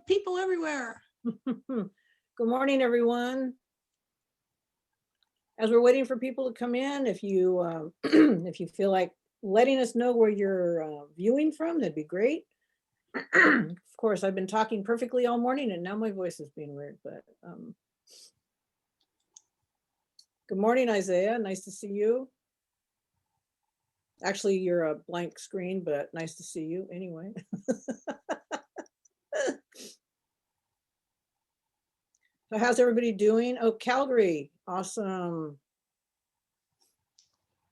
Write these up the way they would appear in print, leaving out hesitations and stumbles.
People everywhere. Good morning, everyone. As we're waiting for people to come in, if you if you feel like letting us know where you're viewing from, that'd be great. Of course, I've been talking perfectly all morning, and now my voice is being weird. But good morning, Isaiah. Nice to see you. Actually, you're a blank screen, but nice to see you anyway. So how's everybody doing? Oh, Calgary. Awesome.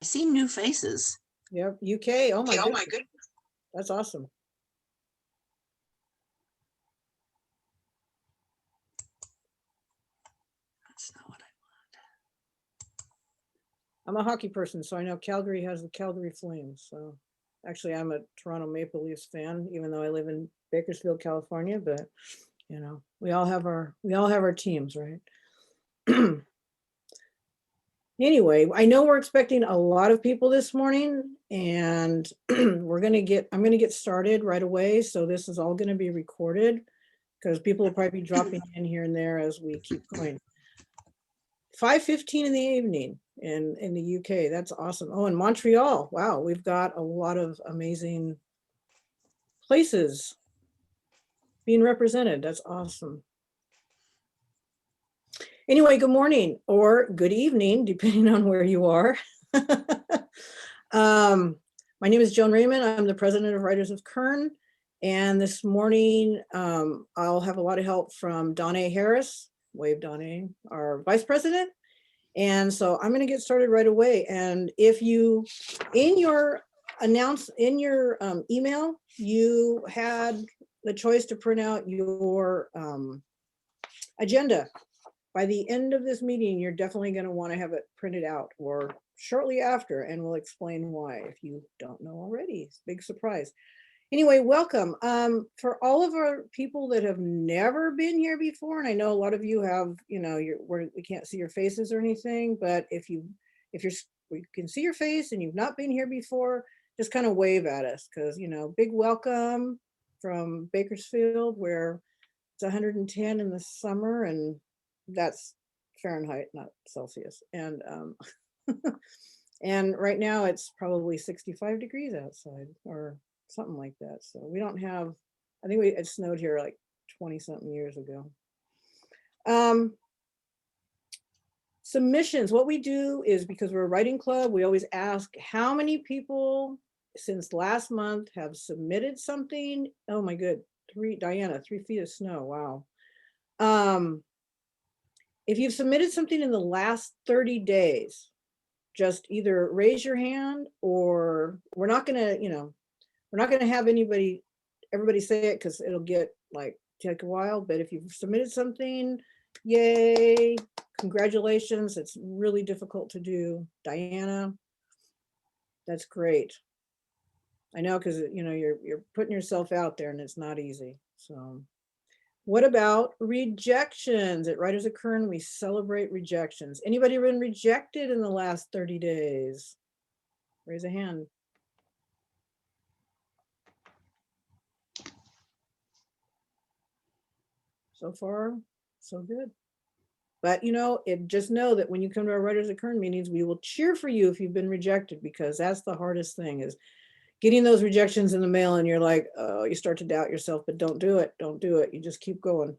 I see new faces. Yep. UK. Oh my goodness. goodness. That's awesome. That's not what I I'm a hockey person, so I know Calgary has the Calgary Flames. So actually, I'm a Toronto Maple Leafs fan, even though I live in Bakersfield, California. But you know, we all have our teams, right? Anyway, I know we're expecting a lot of people this morning, and I'm gonna get started right away. So this is all gonna be recorded because people will probably be dropping in here and there as we keep going. 5:15 in the evening in the UK. That's awesome. Oh, in Montreal. Wow, we've got a lot of amazing places being represented. That's awesome. Anyway, good morning or good evening, depending on where you are. My name is Joan Raymond. I'm the president of Writers of Kern. And this morning, I'll have a lot of help from Donna Harris, wave Donna, our vice president. And so I'm going to get started right away. And if you, in your email, you had the choice to print out your agenda. By the end of this meeting, you're definitely going to want to have it printed out or shortly after, and we'll explain why if you don't know already. It's a big surprise. Anyway, welcome. For all of our people that have never been here before, and I know a lot of you have, you know, we can't see your faces or anything, but if we can see your face and you've not been here before, just kind of wave at us because, you know, big welcome from Bakersfield where it's 110 in the summer, and that's Fahrenheit, not Celsius. And and right now it's probably 65 degrees outside or something like that. So we don't have, I think it snowed here like 20 something years ago. Submissions, what we do is, because we're a writing club, we always ask how many people since last month have submitted something. Oh my good, Diana, 3 feet of snow, wow. If you've submitted something in the last 30 days, just either raise your hand, or we're not gonna have everybody say it because it'll take a while. But if you've submitted something, yay, congratulations. It's really difficult to do. Diana, that's great. I know, because you know you're putting yourself out there and it's not easy. So what about rejections? At Writers of Kern, we celebrate rejections. Anybody been rejected in the last 30 days? Raise a hand. So far, so good. But you know, just know that when you come to our Writers of Kern meetings, we will cheer for you if you've been rejected, because that's the hardest thing, is getting those rejections in the mail and you're like, oh, you start to doubt yourself. But don't do it. Don't do it. You just keep going.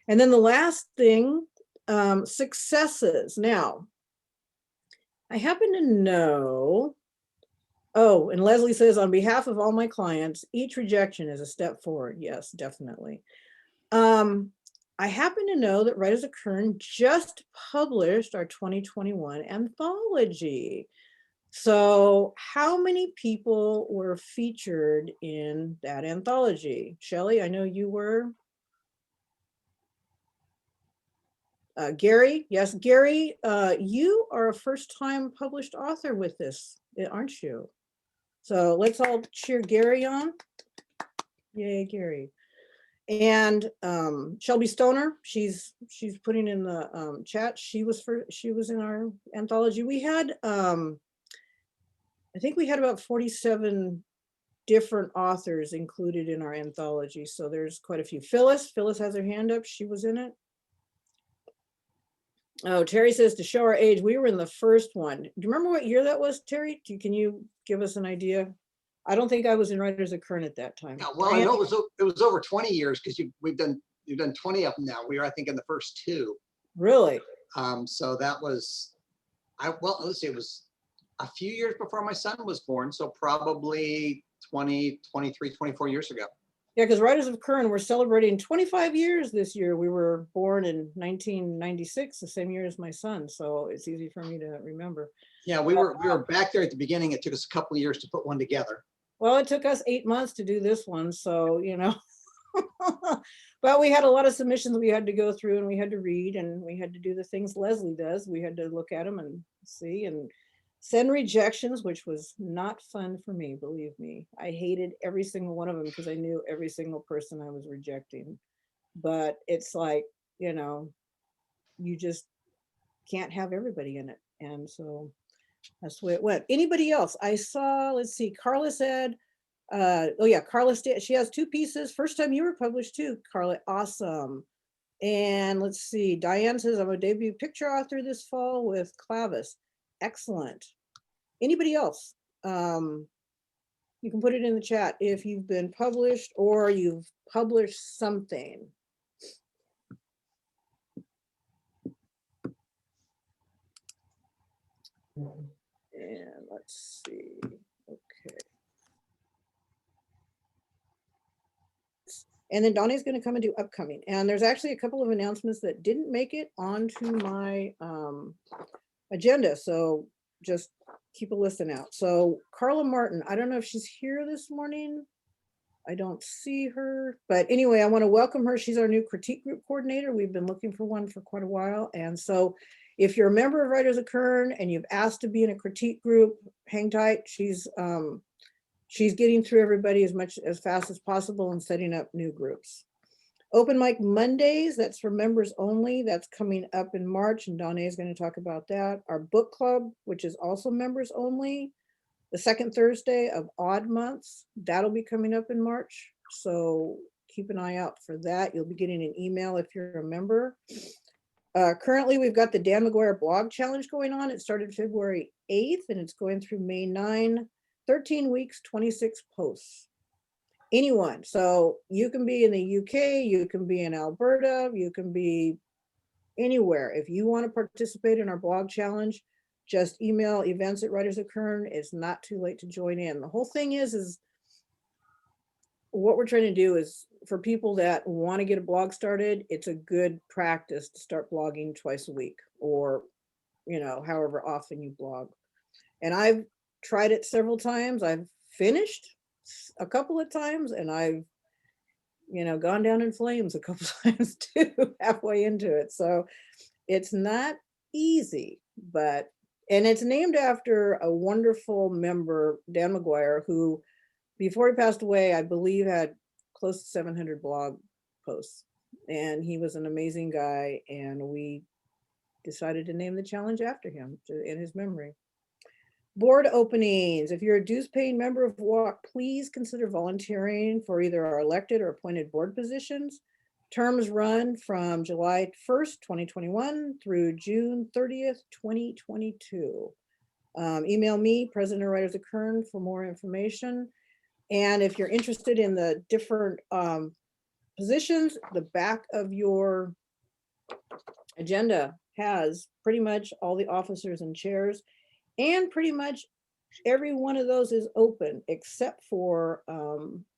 And then the last thing, successes. Now, I happen to know, oh, and Leslie says, on behalf of all my clients, each rejection is a step forward. Yes, definitely. I happen to know that Writers of Kern just published our 2021 anthology. So how many people were featured in that anthology? Shelley, I know you were. Gary, yes, Gary, you are a first-time published author with this, aren't you? So let's all cheer Gary on. Yay, Gary. And Shelby Stoner, she's putting in the chat. She was in our anthology. We had I think we had about 47 different authors included in our anthology. So there's quite a few. Phyllis has her hand up. She was in it. Oh, Terry says to show our age, we were in the first one. Do you remember what year that was, Terry? Can you give us an idea? I don't think I was in Writers of Kern at that time. Yeah, well, I know it was over 20 years because you've done 20 of them now. We were, I think, in the first two. Really? So that was, let's see, it was a few years before my son was born. So probably 20, 23, 24 years ago. Yeah, because Writers of Kern, we're celebrating 25 years this year. We were born in 1996, the same year as my son. So it's easy for me to remember. Yeah, we were back there at the beginning. It took us a couple of years to put one together. Well, it took us 8 months to do this one. So, you know, but we had a lot of submissions we had to go through, and we had to read, and we had to do the things Leslie does. We had to look at them and see and send rejections, which was not fun for me, believe me. I hated every single one of them because I knew every single person I was rejecting. But it's like, you know, you just can't have everybody in it. And so that's the way it went. Anybody else? I saw, let's see, Carla said, oh yeah, Carla, she has 2 pieces. First time you were published too, Carla, awesome. And let's see, Diane says, I'm a debut picture author this fall with Clavis. Excellent. Anybody else? You can put it in the chat if you've been published or you've published something. And let's see, okay. And then Donnie's going to come and do upcoming. And there's actually a couple of announcements that didn't make it onto my agenda. So just keep a listen out. So Carla Martin, I don't know if she's here this morning. I don't see her. But anyway, I want to welcome her. She's our new critique group coordinator. We've been looking for one for quite a while. And so if you're a member of Writers of Kern and you've asked to be in a critique group, hang tight. She's getting through everybody as fast as possible and setting up new groups. Open mic Mondays, that's for members only. That's coming up in March, and Donna is going to talk about that. Our book club, which is also members only, the second Thursday of odd months, that'll be coming up in March. So keep an eye out for that. You'll be getting an email if you're a member. Currently, we've got the Dan Mcguire blog challenge going on. It started February 8th, and it's going through May 9. 13 weeks, 26 posts. Anyone. So you can be in the UK, you can be in Alberta, you can be anywhere. If you want to participate in our blog challenge, just email events@Writers of Kern. It's not too late to join in. The whole thing is what we're trying to do is for people that want to get a blog started, it's a good practice to start blogging twice a week or, you know, however often you blog. And I've tried it several times. I've finished a couple of times, and I've, you know, gone down in flames a couple times too, halfway into it. So it's not easy, but, and it's named after a wonderful member, Dan Mcguire, who before he passed away, I believe had close to 700 blog posts, and he was an amazing guy. And we decided to name the challenge after him in his memory. Board openings. If you're a dues-paying member of WOK, please consider volunteering for either our elected or appointed board positions. Terms run from July 1st, 2021 through June 30th, 2022. Email me, President of Writers of Kern, for more information. And if you're interested in the different positions, the back of your agenda has pretty much all the officers and chairs. And pretty much every one of those is open except for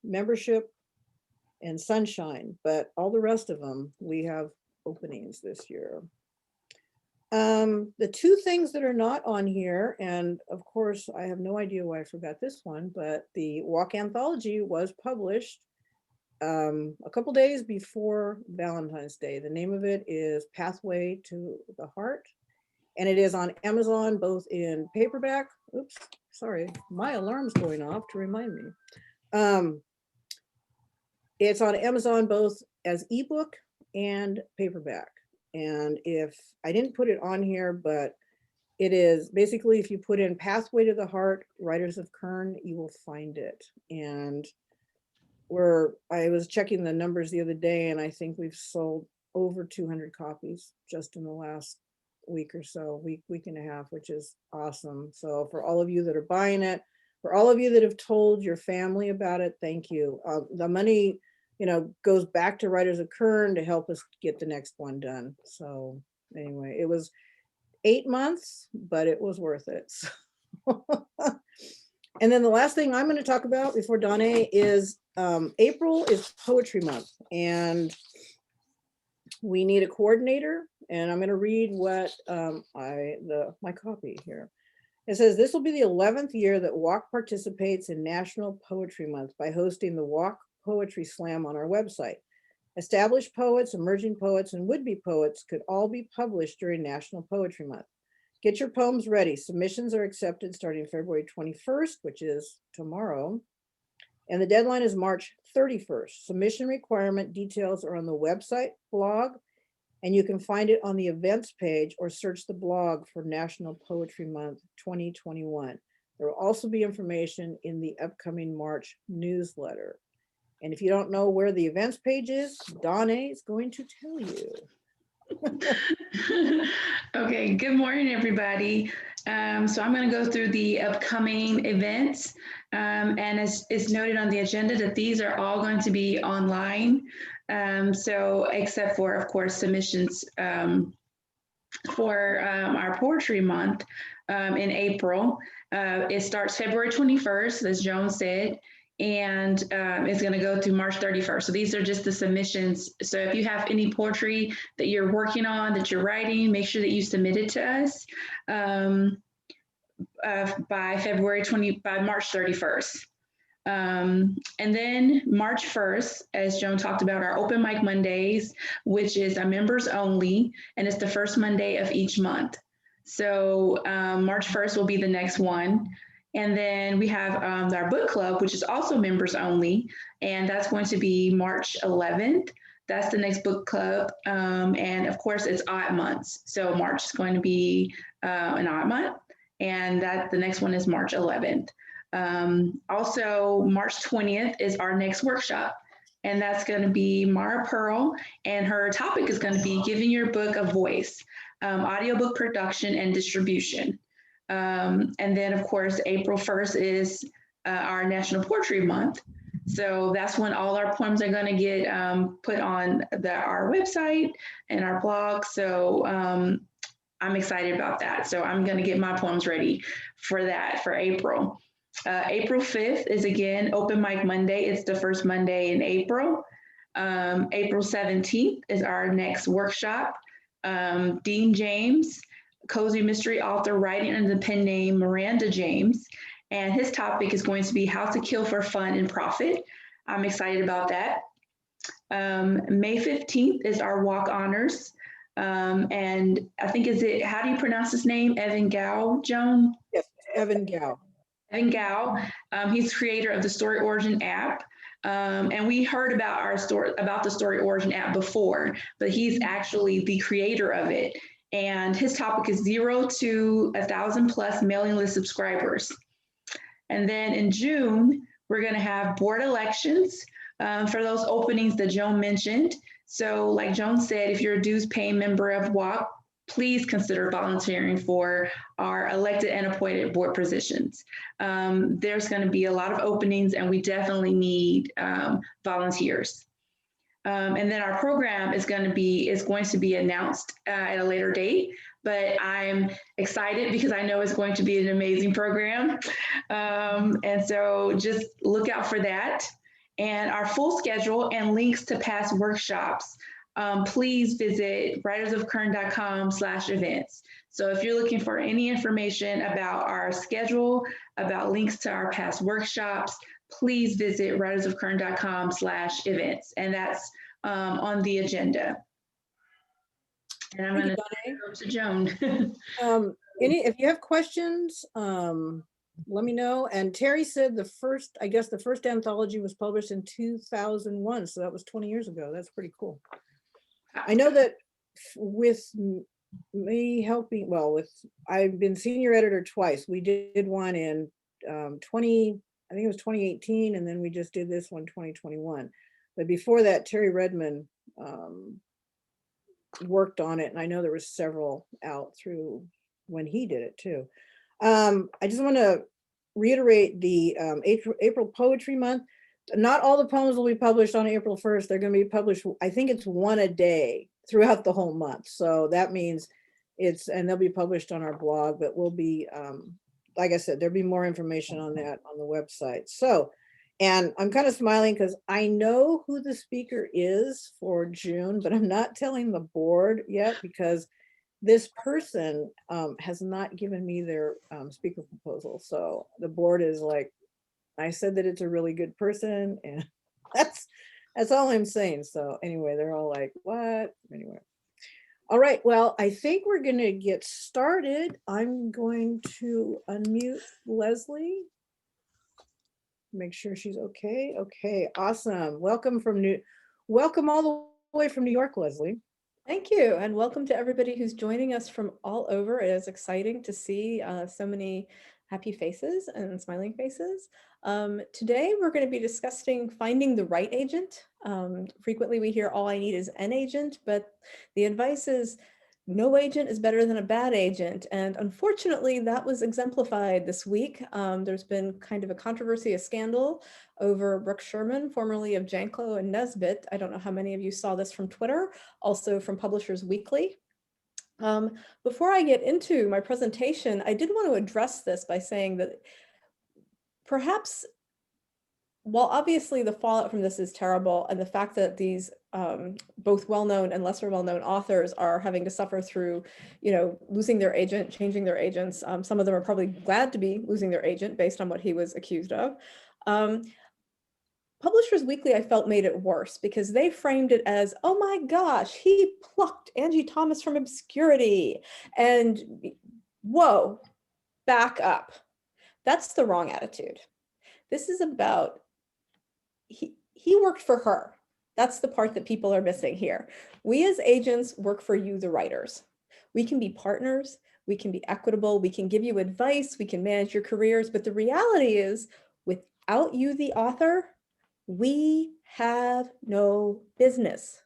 membership and sunshine, but all the rest of them, we have openings this year. The 2 things that are not on here, and of course, I have no idea why I forgot this one, but the WOK anthology was published a couple days before Valentine's Day. The name of it is Pathway to the Heart. And it is on Amazon, both in paperback. Oops, sorry, my alarm's going off to remind me. It's on Amazon both as ebook and paperback. And if I didn't put it on here, but it is basically, if you put in Pathway to the Heart, Writers of Kern, you will find it. And I was checking the numbers the other day, and I think we've sold over 200 copies just in the last week or so, week and a half, which is awesome. So for all of you that are buying it, for all of you that have told your family about it, thank you. The money, goes back to Writers of Kern to help us get the next one done. So anyway, it was 8 months, but it was worth it. So. And then the last thing I'm going to talk about before Donna is April is Poetry Month, and we need a coordinator. And I'm going to read what my copy here. It says, this will be the 11th year that WOK participates in National Poetry Month by hosting the WOK Poetry Slam on our website. Established poets, emerging poets, and would-be poets could all be published during National Poetry Month. Get your poems ready. Submissions are accepted starting February 21st, which is tomorrow. And the deadline is March 31st. Submission requirement details are on the website blog, and you can find it on the events page or search the blog for National Poetry Month 2021. There will also be information in the upcoming March newsletter. And if you don't know where the events page is, Donna is going to tell you. Okay, good morning, everybody. So I'm going to go through the upcoming events. And as is noted on the agenda, that these are all going to be online. So except for, of course, submissions for our Poetry Month in April. It starts February 21st, as Joan said, and it's going to go through March 31st. So these are just the submissions. So if you have any poetry that you're working on, that you're writing, make sure that you submit it to us by March 31st. And then March 1st, as Joan talked about, our Open Mic Mondays, which is a members only, and it's the first Monday of each month. So March 1st will be the next one. And then we have our book club, which is also members only, and that's going to be March 11th. That's the next book club. And of course, it's odd months. So March is going to be an odd month, and the next one is March 11th. Also, March 20th is our next workshop, and that's going to be Mara Pearl, and her topic is going to be giving your book a voice, audiobook production and distribution. And then, of course, April 1st is our National Poetry Month. So that's when all our poems are going to get put on our website and our blog. So I'm excited about that. So I'm going to get my poems ready for that for April. April 5th is, again, Open Mic Monday. It's the first Monday in April. April 17th is our next workshop. Dean James, cozy mystery author, writing under the pen name Miranda James, and his topic is going to be how to kill for fun and profit. I'm excited about that. May 15th is our WOK honors, and I think how do you pronounce his name? Evan Gao, Joan? Yes, Evan Gao. Evan Gao, he's creator of the Story Origin app. And we heard about the Story Origin app before, but he's actually the creator of it. And his topic is 0 to 1,000 plus mailing list subscribers. And then in June, we're going to have board elections for those openings that Joan mentioned. So like Joan said, if you're a dues paying member of WOK, please consider volunteering for our elected and appointed board positions. There's going to be a lot of openings, and we definitely need volunteers. And then our program is going to be announced at a later date, but I'm excited because I know it's going to be an amazing program. And so just look out for that. And our full schedule and links to past workshops, please visit writersofkern.com/events. So if you're looking for any information about our schedule, about links to our past workshops, please visit writersofkern.com/events. And that's on the agenda. And I'm going to go to Joan. If you have questions, let me know. And Terry said the first anthology was published in 2001. So that was 20 years ago. That's pretty cool. I know that with me helping, well, I've been senior editor twice. We did one in 20, I think it was 2018, and then we just did this one 2021. But before that, Terry Redmond worked on it, and I know there was several out through when he did it too. I just want to reiterate the April Poetry Month. Not all the poems will be published on April 1st. They're going to be published, I think it's one a day throughout the whole month. So that means and they'll be published on our blog, but we'll be, like I said, there'll be more information on that on the website. So, and I'm kind of smiling because I know who the speaker is for June, but I'm not telling the board yet because this person has not given me their speaker proposal. So the board is like, I said that it's a really good person, and that's all I'm saying. So anyway, they're all like, what? Anyway. All right, well, I think we're going to get started. I'm going to unmute Leslie. Make sure she's okay. Okay, awesome. Welcome all the way from New York, Leslie. Thank you, and welcome to everybody who's joining us from all over. It is exciting to see so many happy faces and smiling faces. Today, we're going to be discussing finding the right agent. Frequently, we hear all I need is an agent, but the advice is no agent is better than a bad agent. And unfortunately, that was exemplified this week. There's been kind of a controversy, a scandal over Brooke Sherman, formerly of Janklow and Nesbitt. I don't know how many of you saw this from Twitter, also from Publishers Weekly. Before I get into my presentation, I did want to address this by saying that perhaps, while obviously the fallout from this is terrible, and the fact that these both well-known and lesser well-known authors are having to suffer through, losing their agent, changing their agents. Some of them are probably glad to be losing their agent based on what he was accused of. Publishers Weekly, I felt, made it worse because they framed it as, oh my gosh, he plucked Angie Thomas from obscurity. And whoa, back up. That's the wrong attitude. This is about, he worked for her. That's the part that people are missing here. We as agents work for you, the writers. We can be partners, we can be equitable, we can give you advice, we can manage your careers, but the reality is, without you, the author, we have no business.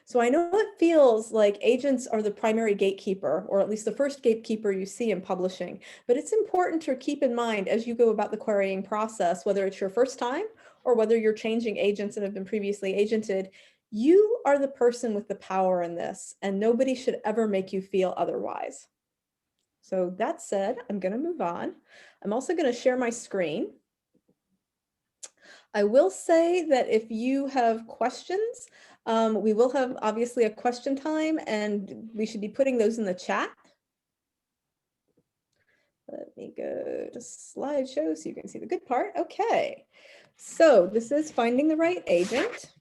So I know it feels like agents are the primary gatekeeper, or at least the first gatekeeper you see in publishing, but it's important to keep in mind as you go about the querying process, whether it's your first time or whether you're changing agents and have been previously agented, you are the person with the power in this, and nobody should ever make you feel otherwise. So that said, I'm going to move on. I'm also going to share my screen. I will say that if you have questions, we will have obviously a question time, and we should be putting those in the chat. Let me go to slideshow so you can see the good part. Okay, so this is finding the right agent.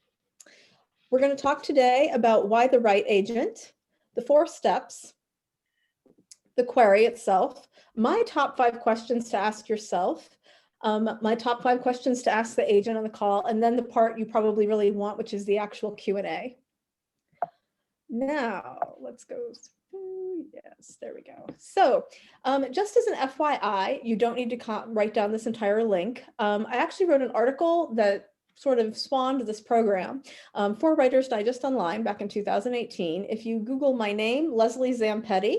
We're going to talk today about why the right agent, the 4 steps, the query itself, my top 5 questions to ask yourself, my top 5 questions to ask the agent on the call, and then the part you probably really want, which is the actual Q&A. Now, let's go. Yes, there we go. So just as an FYI, you don't need to write down this entire link. I actually wrote an article that sort of spawned this program for Writers Digest Online back in 2018. If you Google my name, Leslie Zampetti,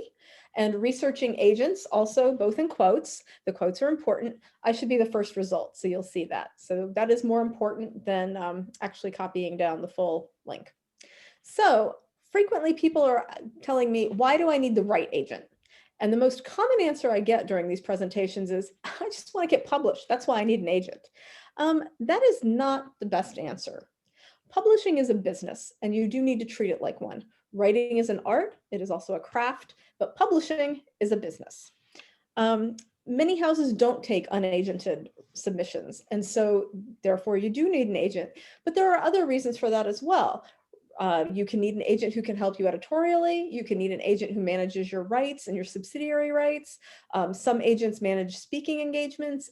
and researching agents, also both in quotes, the quotes are important, I should be the first result. So you'll see that. So that is more important than actually copying down the full link. So frequently people are telling me, why do I need the right agent? And the most common answer I get during these presentations is, I just want to get published. That's why I need an agent. That is not the best answer. Publishing is a business, and you do need to treat it like one. Writing is an art, it is also a craft, but publishing is a business. Many houses don't take unagented submissions, and so therefore you do need an agent. But there are other reasons for that as well. You can need an agent who can help you editorially. You can need an agent who manages your rights and your subsidiary rights. Some agents manage speaking engagements.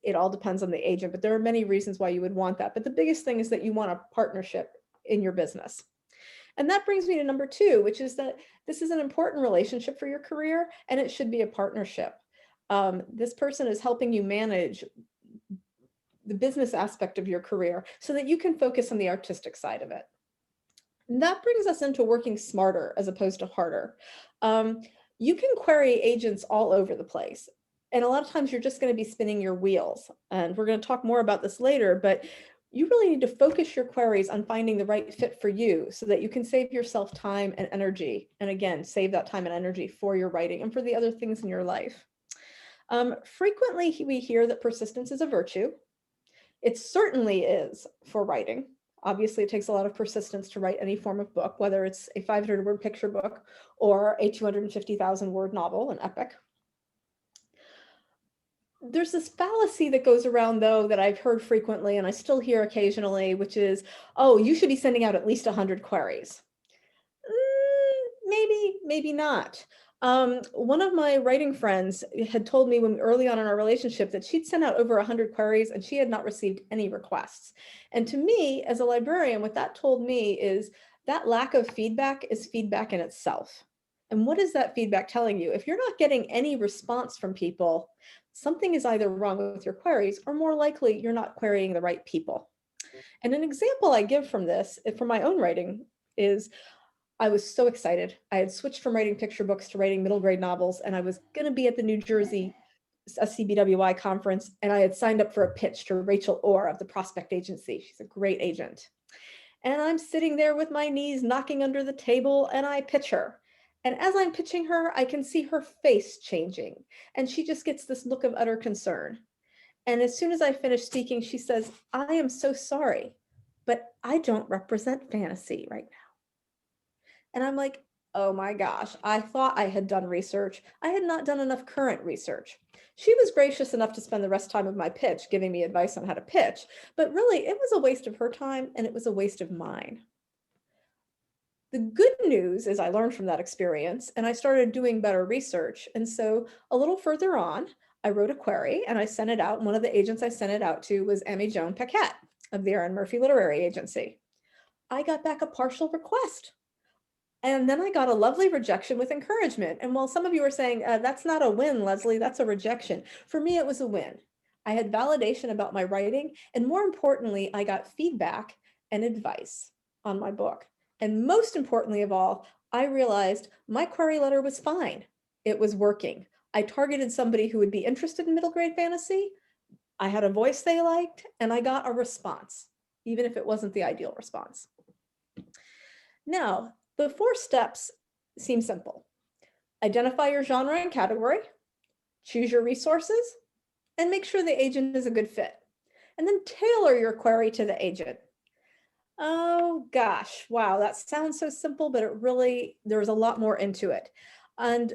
It all depends on the agent, but there are many reasons why you would want that. But the biggest thing is that you want a partnership in your business. And that brings me to number 2, which is that this is an important relationship for your career, and it should be a partnership. This person is helping you manage the business aspect of your career so that you can focus on the artistic side of it. And that brings us into working smarter as opposed to harder. You can query agents all over the place. And a lot of times you're just going to be spinning your wheels. And we're going to talk more about this later, but you really need to focus your queries on finding the right fit for you so that you can save yourself time and energy. And again, save that time and energy for your writing and for the other things in your life. Frequently, we hear that persistence is a virtue. It certainly is for writing. Obviously, it takes a lot of persistence to write any form of book, whether it's a 500-word picture book or a 250,000-word novel, an epic. There's this fallacy that goes around, though, that I've heard frequently, and I still hear occasionally, which is, oh, you should be sending out at least 100 queries. Maybe, maybe not. One of my writing friends had told me when early on in our relationship that she'd sent out over 100 queries and she had not received any requests. And to me, as a librarian, what that told me is that lack of feedback is feedback in itself. And what is that feedback telling you? If you're not getting any response from people, something is either wrong with your queries, or more likely you're not querying the right people. And an example I give from this, from my own writing, is I was so excited. I had switched from writing picture books to writing middle grade novels, and I was going to be at the New Jersey CBWI conference, and I had signed up for a pitch to Rachel Orr of the Prospect Agency. She's a great agent. And I'm sitting there with my knees knocking under the table, and I pitch her. And as I'm pitching her, I can see her face changing, and she just gets this look of utter concern. And as soon as I finish speaking, she says, "I am so sorry, but I don't represent fantasy right now." And I'm like, oh my gosh, I thought I had done research. I had not done enough current research. She was gracious enough to spend the rest time of my pitch giving me advice on how to pitch, but really it was a waste of her time and it was a waste of mine. The good news is I learned from that experience and I started doing better research. And so a little further on, I wrote a query and I sent it out. And one of the agents I sent it out to was Emmy Joan Paquette of the Aaron Murphy Literary Agency. I got back a partial request. And then I got a lovely rejection with encouragement. And while some of you are saying, that's not a win, Leslie, that's a rejection. For me, it was a win. I had validation about my writing. And more importantly, I got feedback and advice on my book. And most importantly of all, I realized my query letter was fine. It was working. I targeted somebody who would be interested in middle grade fantasy. I had a voice they liked, and I got a response, even if it wasn't the ideal response. Now, the 4 steps seem simple. Identify your genre and category, choose your resources, and make sure the agent is a good fit. And then tailor your query to the agent. Oh gosh, wow, that sounds so simple, but there's a lot more into it. And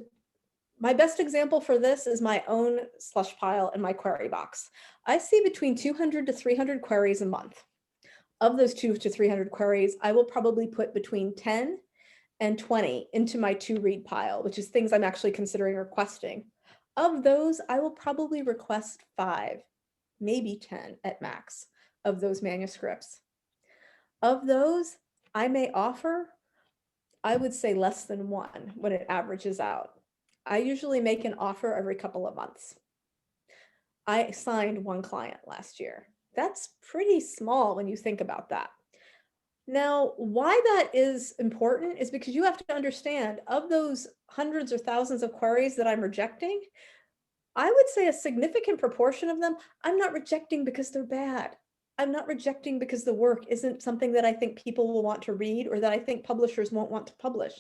my best example for this is my own slush pile in my query box. I see between 200 to 300 queries a month. Of those 200 to 300 queries, I will probably put between 10 and 20 into my to read pile, which is things I'm actually considering requesting. Of those, I will probably request 5, maybe 10 at max of those manuscripts. Of those, I may offer, I would say less than 1 when it averages out. I usually make an offer every couple of months. I signed 1 client last year. That's pretty small when you think about that. Now, why that is important is because you have to understand, of those hundreds or thousands of queries that I'm rejecting, I would say a significant proportion of them, I'm not rejecting because they're bad. I'm not rejecting because the work isn't something that I think people will want to read or that I think publishers won't want to publish.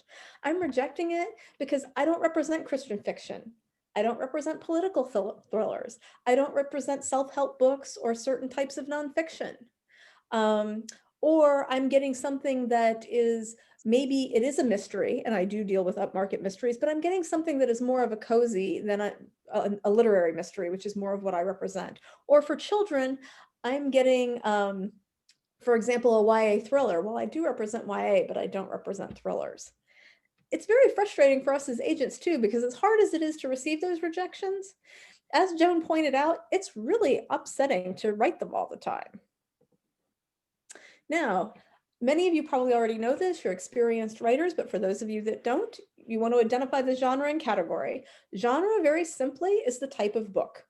I'm rejecting it because I don't represent Christian fiction. I don't represent political thrillers. I don't represent self-help books or certain types of nonfiction. Or I'm getting something that is, maybe it is a mystery, and I do deal with upmarket mysteries, but I'm getting something that is more of a cozy than a literary mystery, which is more of what I represent. Or for children, I'm getting, for example, a YA thriller. Well, I do represent YA, but I don't represent thrillers. It's very frustrating for us as agents too, because as hard as it is to receive those rejections, as Joan pointed out, it's really upsetting to write them all the time. Now, Many of you probably already know this, you're experienced writers, but for those of you that don't, you want to identify the genre and category. Genre, very simply, is the type of book.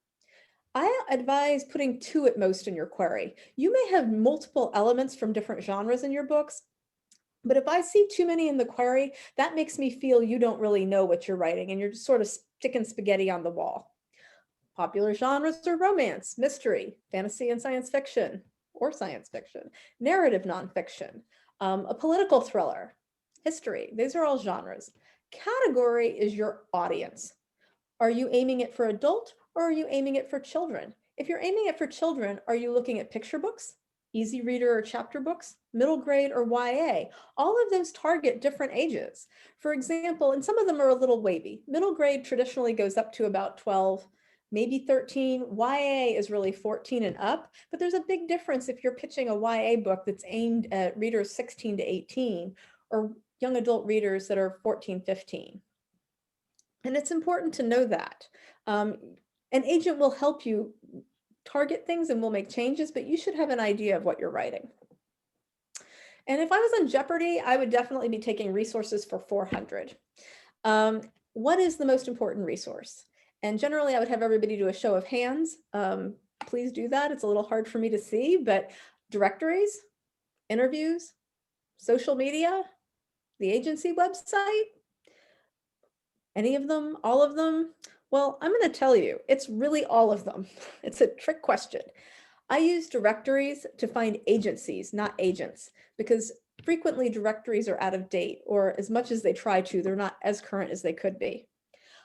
I advise putting 2 at most in your query. You may have multiple elements from different genres in your books, but if I see too many in the query, that makes me feel you don't really know what you're writing and you're just sort of sticking spaghetti on the wall. Popular genres are romance, mystery, fantasy and science fiction, or science fiction, narrative nonfiction, a political thriller, history. These are all genres. Category is your audience. Are you aiming it for adult or are you aiming it for children? If you're aiming it for children, are you looking at picture books, easy reader or chapter books, middle grade or YA? All of those target different ages. For example, and some of them are a little wavy. Middle grade traditionally goes up to about 12, maybe 13. YA is really 14 and up, but there's a big difference if you're pitching a YA book that's aimed at readers 16 to 18 or young adult readers that are 14, 15. And it's important to know that. An agent will help you target things and will make changes, but you should have an idea of what you're writing. And if I was on Jeopardy, I would definitely be taking resources for 400. What is the most important resource? And generally I would have everybody do a show of hands. Please do that. It's a little hard for me to see, but directories, interviews, social media, the agency website, any of them, all of them? Well, I'm going to tell you, it's really all of them. It's a trick question. I use directories to find agencies, not agents, because frequently directories are out of date, or as much as they try to, they're not as current as they could be.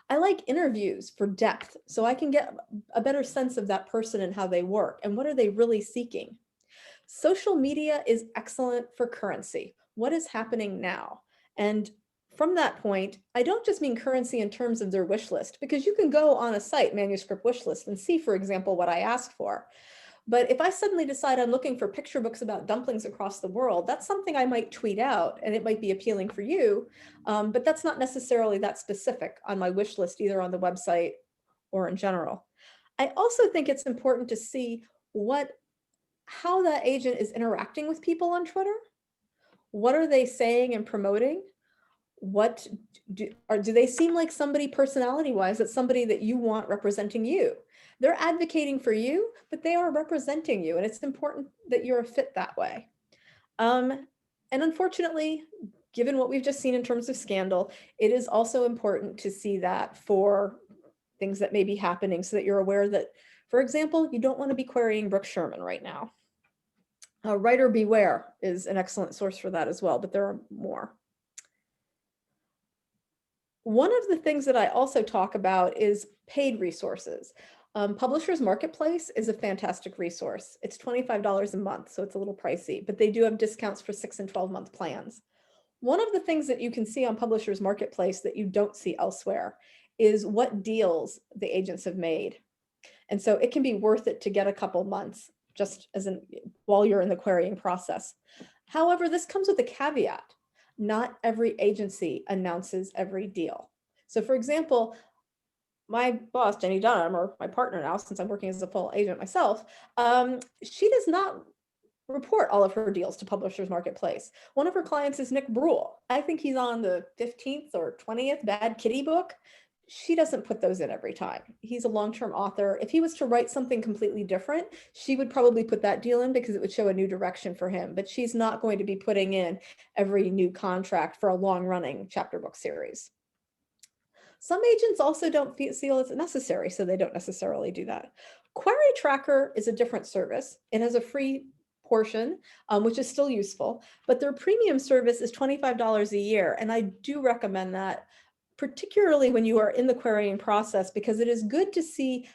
I like interviews for depth, so I can get a better sense of that person and how they work, and what are they really seeking. Social media is excellent for currency. What is happening now? And from that point, I don't just mean currency in terms of their wish list, because you can go on a site, Manuscript wish list, and see, for example, what I asked for. But if I suddenly decide I'm looking for picture books about dumplings across the world, that's something I might tweet out and it might be appealing for you, but that's not necessarily that specific on my wish list, either on the website or in general. I also think it's important to see how that agent is interacting with people on Twitter. What are they saying and promoting? Do they seem like somebody personality-wise that's somebody that you want representing you? They're advocating for you, but they are representing you, and it's important that you're a fit that way. And unfortunately, given what we've just seen in terms of scandal, it is also important to see that for things that may be happening so that you're aware that, for example, you don't want to be querying Brooke Sherman right now. Writer Beware is an excellent source for that as well, but there are more. One of the things that I also talk about is paid resources. Publishers Marketplace is a fantastic resource. It's $25 a month, so it's a little pricey, but they do have discounts for 6 and 12-month plans. One of the things that you can see on Publishers Marketplace that you don't see elsewhere is what deals the agents have made. And so it can be worth it to get a couple months just while you're in the querying process. However, this comes with a caveat. Not every agency announces every deal. So for example, my boss, Jenny Dunham, or my partner now, since I'm working as a full agent myself, she does not report all of her deals to Publishers Marketplace. One of her clients is Nick Brule. I think he's on the 15th or 20th Bad Kitty book. She doesn't put those in every time. He's a long-term author. If he was to write something completely different, she would probably put that deal in because it would show a new direction for him, but she's not going to be putting in every new contract for a long-running chapter book series. Some agents also don't feel it's necessary, so they don't necessarily do that. Query Tracker is a different service. It has a free portion, which is still useful, but their premium service is $25 a year, and I do recommend that, particularly when you are in the querying process, because it is good to see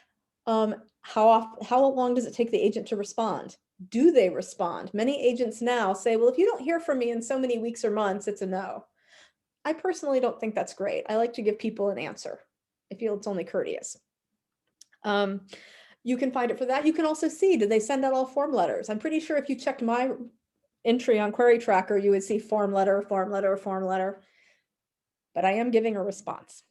how long does it take the agent to respond? Do they respond? Many agents now say, well, if you don't hear from me in so many weeks or months, it's a no. I personally don't think that's great. I like to give people an answer. I feel it's only courteous. You can find it for that. You can also see, do they send out all form letters? I'm pretty sure if you checked my entry on Query Tracker, you would see form letter, form letter, form letter. But I am giving a response.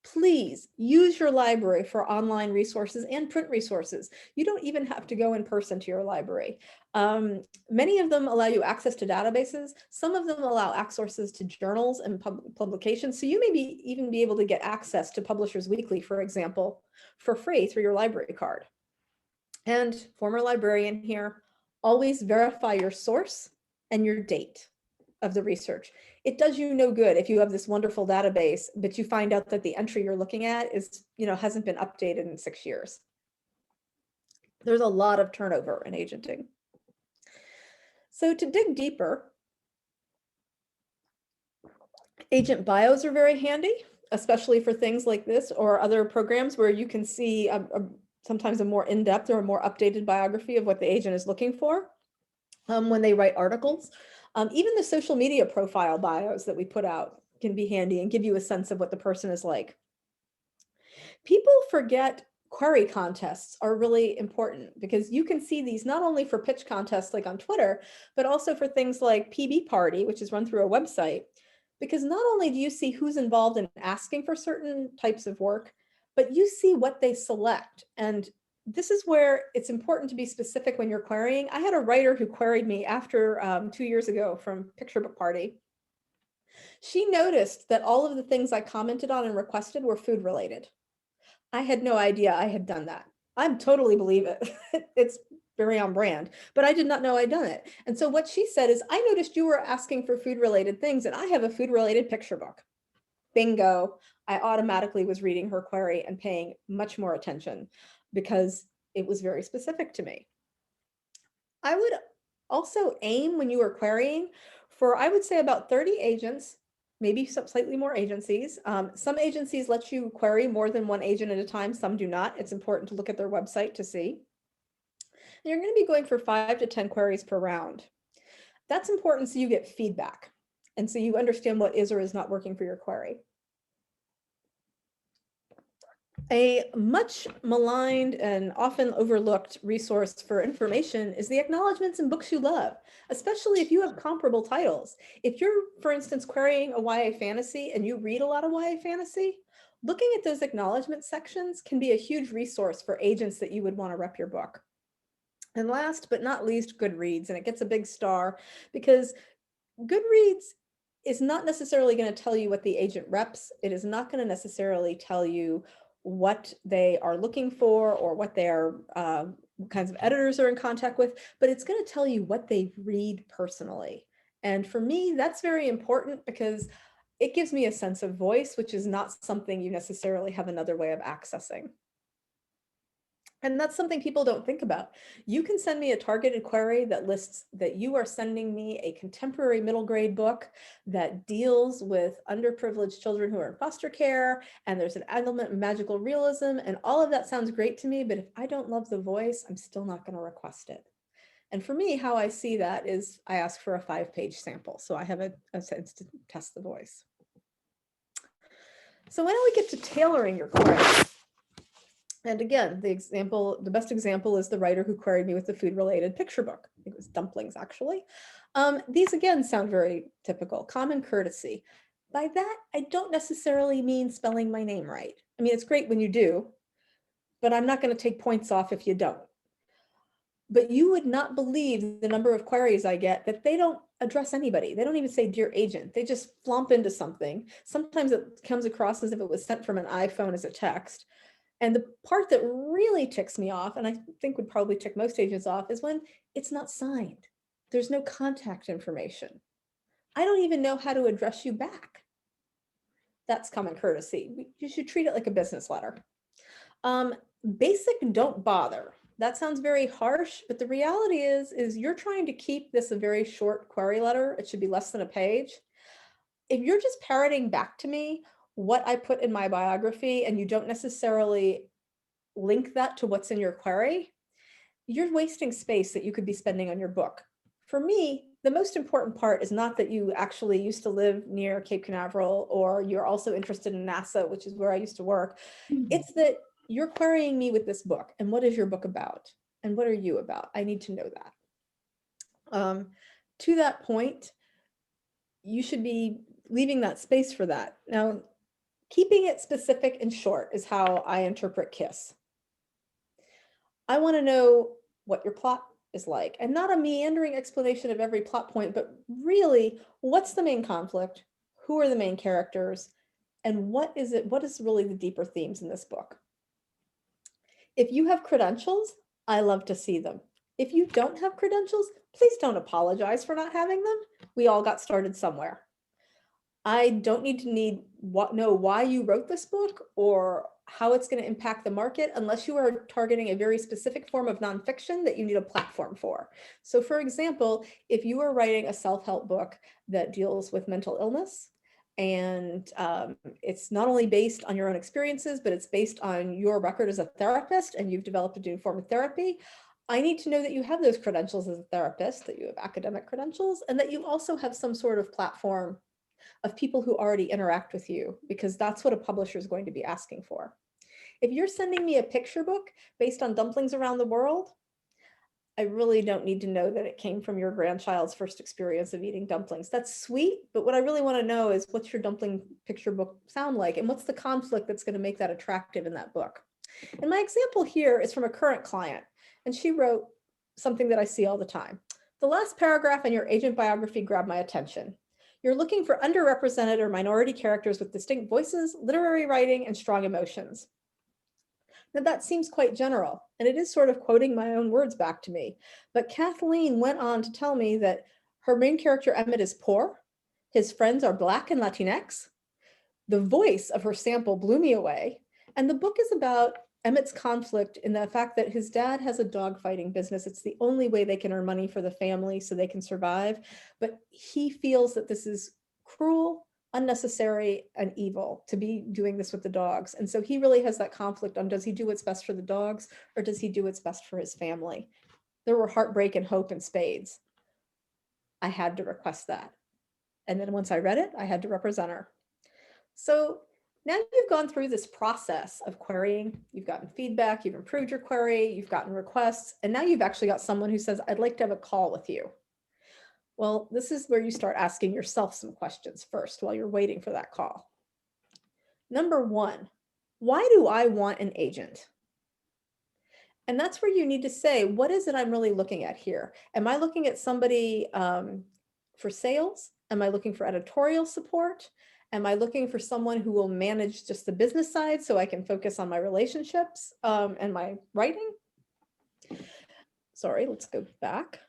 Please use your library for online resources and print resources. You don't even have to go in person to your library. Many of them allow you access to databases. Some of them allow access to journals and publications. So you may even be able to get access to Publishers Weekly, for example, for free through your library card. And former librarian here, always verify your source and your date of the research. It does you no good if you have this wonderful database, but you find out that the entry you're looking at is, hasn't been updated in 6 years. There's a lot of turnover in agenting. So to dig deeper, agent bios are very handy, especially for things like this or other programs where you can see sometimes a more in-depth or a more updated biography of what the agent is looking for when they write articles. Even the social media profile bios that we put out can be handy and give you a sense of what the person is like. People forget query contests are really important because you can see these not only for pitch contests like on Twitter, but also for things like PB Party, which is run through a website. Because not only do you see who's involved in asking for certain types of work, but you see what they select. And this is where it's important to be specific when you're querying. I had a writer who queried me after 2 years ago from Picture Book Party. She noticed that all of the things I commented on and requested were food related. I had no idea I had done that. I totally believe it. It's very on brand, but I did not know I'd done it. And so what she said is, I noticed you were asking for food related things and I have a food related picture book. Bingo. I automatically was reading her query and paying much more attention because it was very specific to me. I would also aim when you are querying for, I would say about 30 agents, maybe some slightly more agencies. Some agencies let you query more than one agent at a time. Some do not. It's important to look at their website to see. And you're going to be going for 5 to 10 queries per round. That's important so you get feedback and so you understand what is or is not working for your query. A much maligned and often overlooked resource for information is the acknowledgments in books you love, especially if you have comparable titles. If you're, for instance, querying a YA fantasy and you read a lot of YA fantasy, looking at those acknowledgement sections can be a huge resource for agents that you would want to rep your book. And last but not least, Goodreads, and it gets a big star because Goodreads is not necessarily going to tell you what the agent reps. It is not going to necessarily tell you what they are looking for or what their kinds of editors are in contact with, but it's going to tell you what they read personally. And for me, that's very important because it gives me a sense of voice, which is not something you necessarily have another way of accessing. And that's something people don't think about. You can send me a targeted query that lists that you are sending me a contemporary middle grade book that deals with underprivileged children who are in foster care, and there's an element of magical realism, and all of that sounds great to me, but if I don't love the voice, I'm still not going to request it. And for me, how I see that is I ask for a 5-page sample, so I have a sense to test the voice. So when do we get to tailoring your query? And again, the best example is the writer who queried me with the food-related picture book. I think it was dumplings, actually. These again sound very typical. Common courtesy. By that, I don't necessarily mean spelling my name right. I mean, it's great when you do, but I'm not going to take points off if you don't. But you would not believe the number of queries I get that they don't address anybody. They don't even say, dear agent. They just flomp into something. Sometimes it comes across as if it was sent from an iPhone as a text. And the part that really ticks me off, and I think would probably tick most agents off, is when it's not signed. There's no contact information. I don't even know how to address you back. That's common courtesy. You should treat it like a business letter. Basic don't bother. That sounds very harsh, but the reality is you're trying to keep this a very short query letter. It should be less than a page. If you're just parroting back to me what I put in my biography and you don't necessarily link that to what's in your query, you're wasting space that you could be spending on your book. For me, the most important part is not that you actually used to live near Cape Canaveral or you're also interested in NASA, which is where I used to work. It's that you're querying me with this book and what is your book about? And what are you about? I need to know that. To that point, you should be leaving that space for that. Now, Keeping it specific and short is how I interpret KISS. I want to know what your plot is like, and not a meandering explanation of every plot point, but really, what's the main conflict? Who are the main characters? And what is really the deeper themes in this book? If you have credentials, I love to see them. If you don't have credentials, please don't apologize for not having them. We all got started somewhere. I don't need to know why you wrote this book or how it's going to impact the market unless you are targeting a very specific form of nonfiction that you need a platform for. So for example, if you are writing a self-help book that deals with mental illness, and it's not only based on your own experiences, but it's based on your record as a therapist, and you've developed a new form of therapy, I need to know that you have those credentials as a therapist, that you have academic credentials, and that you also have some sort of platform of people who already interact with you, because that's what a publisher is going to be asking for. If you're sending me a picture book based on dumplings around the world, I really don't need to know that it came from your grandchild's first experience of eating dumplings. That's sweet, but what I really want to know is what's your dumpling picture book sound like, and what's the conflict that's going to make that attractive in that book. And my example here is from a current client, and she wrote something that I see all the time. The last paragraph in your agent biography grabbed my attention. You're looking for underrepresented or minority characters with distinct voices, literary writing, and strong emotions. Now that seems quite general, and it is sort of quoting my own words back to me. But Kathleen went on to tell me that her main character, Emmett, is poor. His friends are Black and Latinx. The voice of her sample blew me away. And the book is about Emmett's conflict in the fact that his dad has a dog fighting business. It's the only way they can earn money for the family so they can survive. But he feels that this is cruel, unnecessary, and evil to be doing this with the dogs. And so he really has that conflict on, does he do what's best for the dogs or does he do what's best for his family? There were heartbreak and hope in spades. I had to request that. And then once I read it, I had to represent her. So now you've gone through this process of querying, you've gotten feedback, you've improved your query, you've gotten requests, and now you've actually got someone who says, I'd like to have a call with you. Well, this is where you start asking yourself some questions first while you're waiting for that call. Number one, why do I want an agent? And that's where you need to say, what is it I'm really looking at here? Am I looking at somebody for sales? Am I looking for editorial support? Am I looking for someone who will manage just the business side so I can focus on my relationships and my writing? Sorry, let's go back.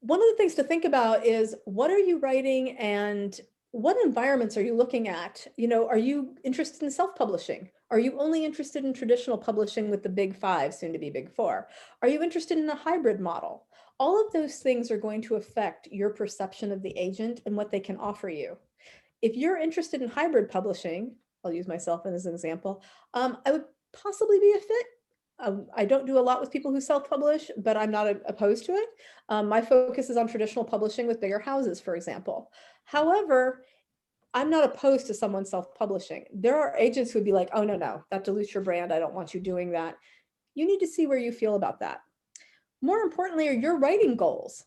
One of the things to think about is, what are you writing and what environments are you looking at? You know, are you interested in self-publishing? Are you only interested in traditional publishing with the big five, soon to be big four? Are you interested in a hybrid model? All of those things are going to affect your perception of the agent and what they can offer you. If you're interested in hybrid publishing, I'll use myself as an example, I would possibly be a fit. I don't do a lot with people who self-publish, but I'm not opposed to it. My focus is on traditional publishing with bigger houses, for example. However, I'm not opposed to someone self-publishing. There are agents who would be like, oh, no, that dilutes your brand. I don't want you doing that. You need to see where you feel about that. More importantly, are your writing goals?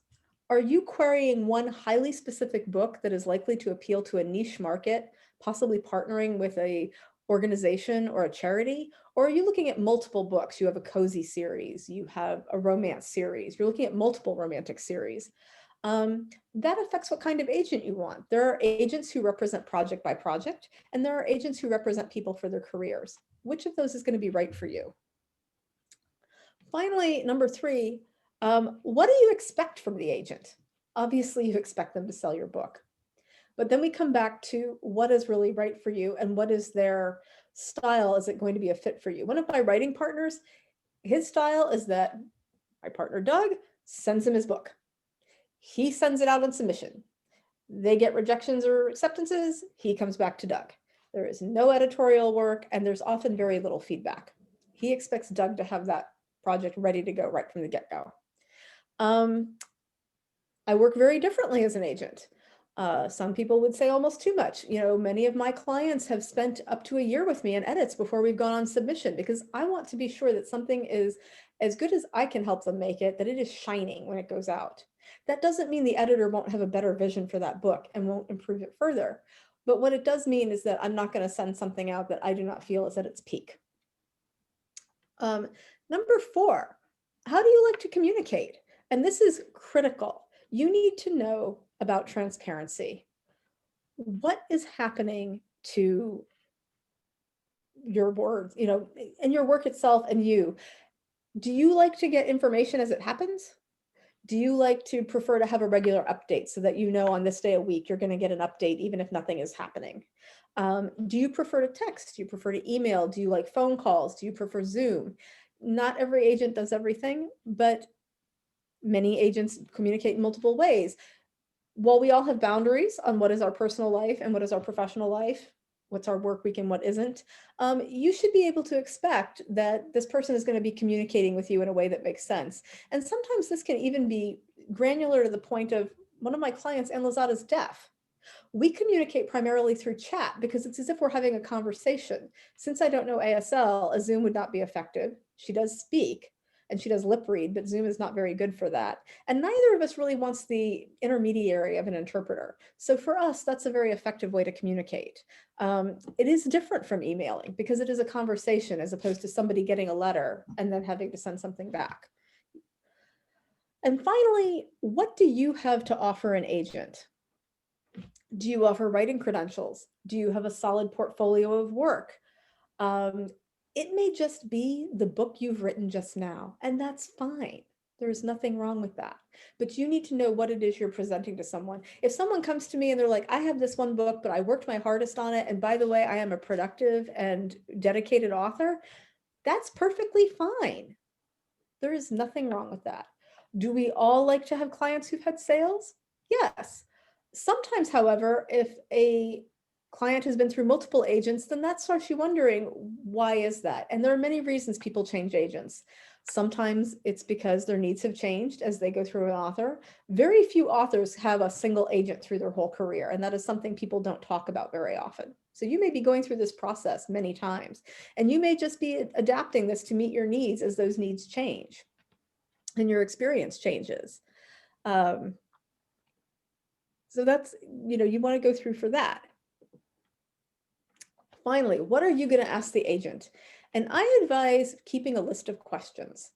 Are you querying one highly specific book that is likely to appeal to a niche market, possibly partnering with a organization or a charity? Or are you looking at multiple books? You have a cozy series, you have a romance series, you're looking at multiple romantic series. That affects what kind of agent you want. There are agents who represent project by project, and there are agents who represent people for their careers. Which of those is going to be right for you? Finally, number three, what do you expect from the agent? Obviously, you expect them to sell your book. But then we come back to what is really right for you and what is their style. Is it going to be a fit for you? One of my writing partners, his style is that my partner, Doug, sends him his book. He sends it out on submission. They get rejections or acceptances. He comes back to Doug. There is no editorial work, and there's often very little feedback. He expects Doug to have that project ready to go right from the get-go. I work very differently as an agent. Some people would say almost too much. You know, many of my clients have spent up to a year with me in edits before we've gone on submission, because I want to be sure that something is as good as I can help them make it, that it is shining when it goes out. That doesn't mean the editor won't have a better vision for that book and won't improve it further. But what it does mean is that I'm not going to send something out that I do not feel is at its peak. Number 4, how do you like to communicate? And this is critical. You need to know about transparency. What is happening to your words, and your work itself and you? Do you like to get information as it happens? Do you like to prefer to have a regular update so that on this day a week, you're going to get an update even if nothing is happening? Do you prefer to text? Do you prefer to email? Do you like phone calls? Do you prefer Zoom? Not every agent does everything, but many agents communicate in multiple ways. While we all have boundaries on what is our personal life and what is our professional life, what's our work week and what isn't, you should be able to expect that this person is going to be communicating with you in a way that makes sense. And sometimes this can even be granular to the point of one of my clients, Anne Lozada, is deaf. We communicate primarily through chat because it's as if we're having a conversation. Since I don't know ASL, a Zoom would not be effective. She does speak and she does lip read, but Zoom is not very good for that. And neither of us really wants the intermediary of an interpreter. So for us, that's a very effective way to communicate. It is different from emailing because it is a conversation as opposed to somebody getting a letter and then having to send something back. And finally, what do you have to offer an agent? Do you offer writing credentials? Do you have a solid portfolio of work? It may just be the book you've written just now, and that's fine. There's nothing wrong with that. But you need to know what it is you're presenting to someone. If someone comes to me and they're like, I have this one book, but I worked my hardest on it, and by the way, I am a productive and dedicated author, that's perfectly fine. There is nothing wrong with that. Do we all like to have clients who've had sales? Yes. Sometimes, however, if a client has been through multiple agents, then that starts you wondering, why is that? And there are many reasons people change agents. Sometimes it's because their needs have changed as they go through an author. Very few authors have a single agent through their whole career, and that is something people don't talk about very often. So you may be going through this process many times, and you may just be adapting this to meet your needs as those needs change and your experience changes. So that's, you want to go through for that. Finally, what are you going to ask the agent? And I advise keeping a list of questions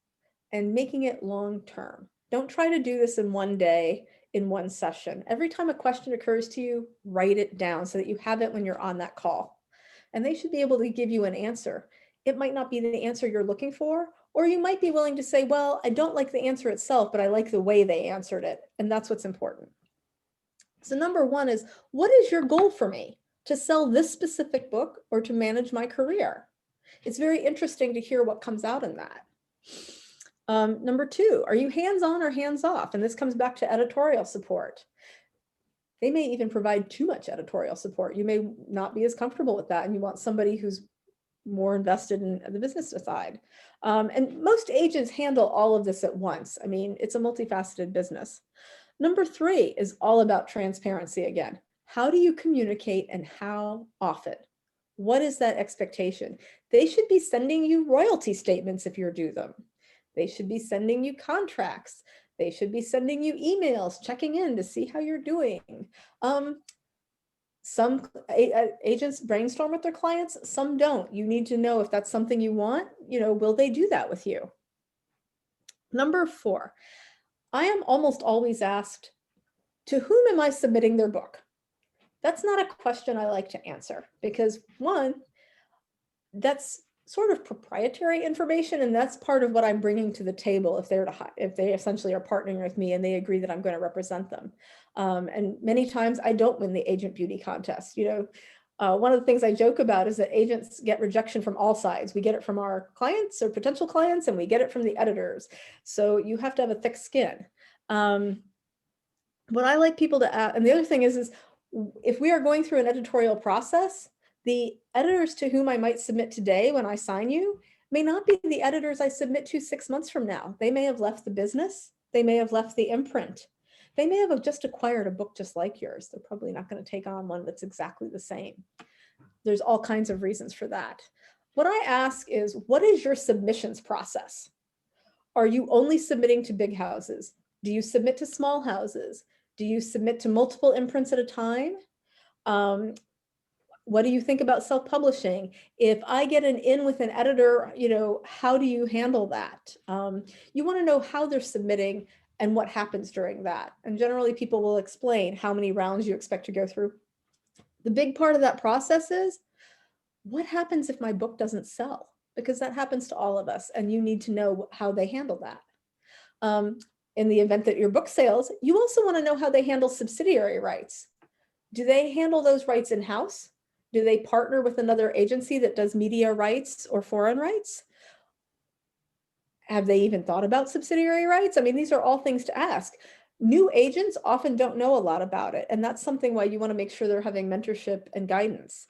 and making it long-term. Don't try to do this in one day, in one session. Every time a question occurs to you, write it down so that you have it when you're on that call. And they should be able to give you an answer. It might not be the answer you're looking for, or you might be willing to say, well, I don't like the answer itself, but I like the way they answered it. And that's what's important. So number 1 is, what is your goal for me? To sell this specific book or to manage my career? It's very interesting to hear what comes out in that. Number 2, are you hands-on or hands-off? And this comes back to editorial support. They may even provide too much editorial support. You may not be as comfortable with that, and you want somebody who's more invested in the business side. And most agents handle all of this at once. I mean, it's a multifaceted business. Number 3 is all about transparency again. How do you communicate and how often? What is that expectation? They should be sending you royalty statements if you're due them. They should be sending you contracts. They should be sending you emails, checking in to see how you're doing. Some agents brainstorm with their clients, some don't. You need to know if that's something you want, will they do that with you? Number 4, I am almost always asked, to whom am I submitting their book? That's not a question I like to answer because 1, that's sort of proprietary information, and that's part of what I'm bringing to the table if they essentially are partnering with me and they agree that I'm going to represent them. And many times I don't win the agent beauty contest. One of the things I joke about is that agents get rejection from all sides. We get it from our clients or potential clients, and we get it from the editors. So you have to have a thick skin. What I like people to ask, and the other thing is if we are going through an editorial process, the editors to whom I might submit today when I sign you may not be the editors I submit to 6 months from now. They may have left the business. They may have left the imprint. They may have just acquired a book just like yours. They're probably not going to take on one that's exactly the same. There's all kinds of reasons for that. What I ask is, what is your submissions process? Are you only submitting to big houses? Do you submit to small houses? Do you submit to multiple imprints at a time? What do you think about self-publishing? If I get an in with an editor, how do you handle that? You want to know how they're submitting and what happens during that. And generally people will explain how many rounds you expect to go through. The big part of that process is, what happens if my book doesn't sell? Because that happens to all of us, and you need to know how they handle that. In the event that your book sales, you also want to know how they handle subsidiary rights. Do they handle those rights in-house? Do they partner with another agency that does media rights or foreign rights? Have they even thought about subsidiary rights? I mean, these are all things to ask. New agents often don't know a lot about it, and that's something why you want to make sure they're having mentorship and guidance.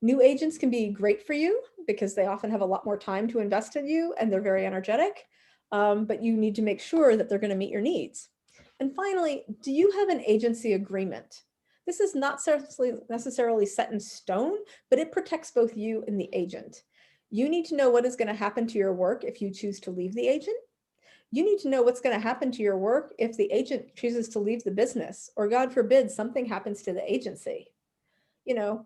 New agents can be great for you because they often have a lot more time to invest in you and they're very energetic, but you need to make sure that they're going to meet your needs. And finally, do you have an agency agreement? This is not necessarily set in stone, but it protects both you and the agent. You need to know what is going to happen to your work if you choose to leave the agent. You need to know what's going to happen to your work if the agent chooses to leave the business, or God forbid, something happens to the agency.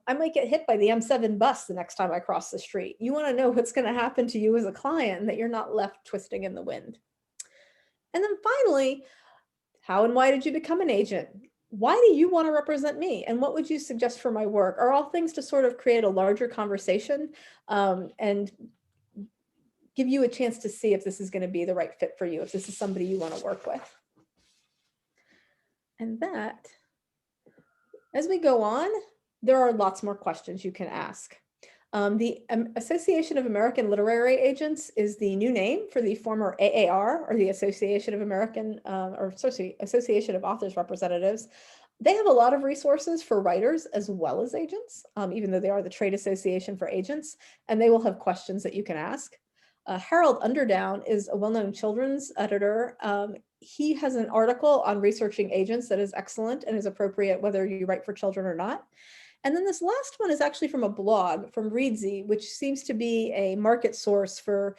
I might get hit by the M7 bus the next time I cross the street. You want to know what's going to happen to you as a client and that you're not left twisting in the wind. And then finally, how and why did you become an agent? Why do you want to represent me? And what would you suggest for my work? Are all things to sort of create a larger conversation and give you a chance to see if this is going to be the right fit for you, if this is somebody you want to work with. And that, as we go on, there are lots more questions you can ask. The Association of American Literary Agents is the new name for the former AAR, or the Association of Association of Authors Representatives. They have a lot of resources for writers as well as agents, even though they are the trade association for agents, and they will have questions that you can ask. Harold Underdown is a well-known children's editor. He has an article on researching agents that is excellent and is appropriate whether you write for children or not. And then this last one is actually from a blog from Reedsy, which seems to be a market source for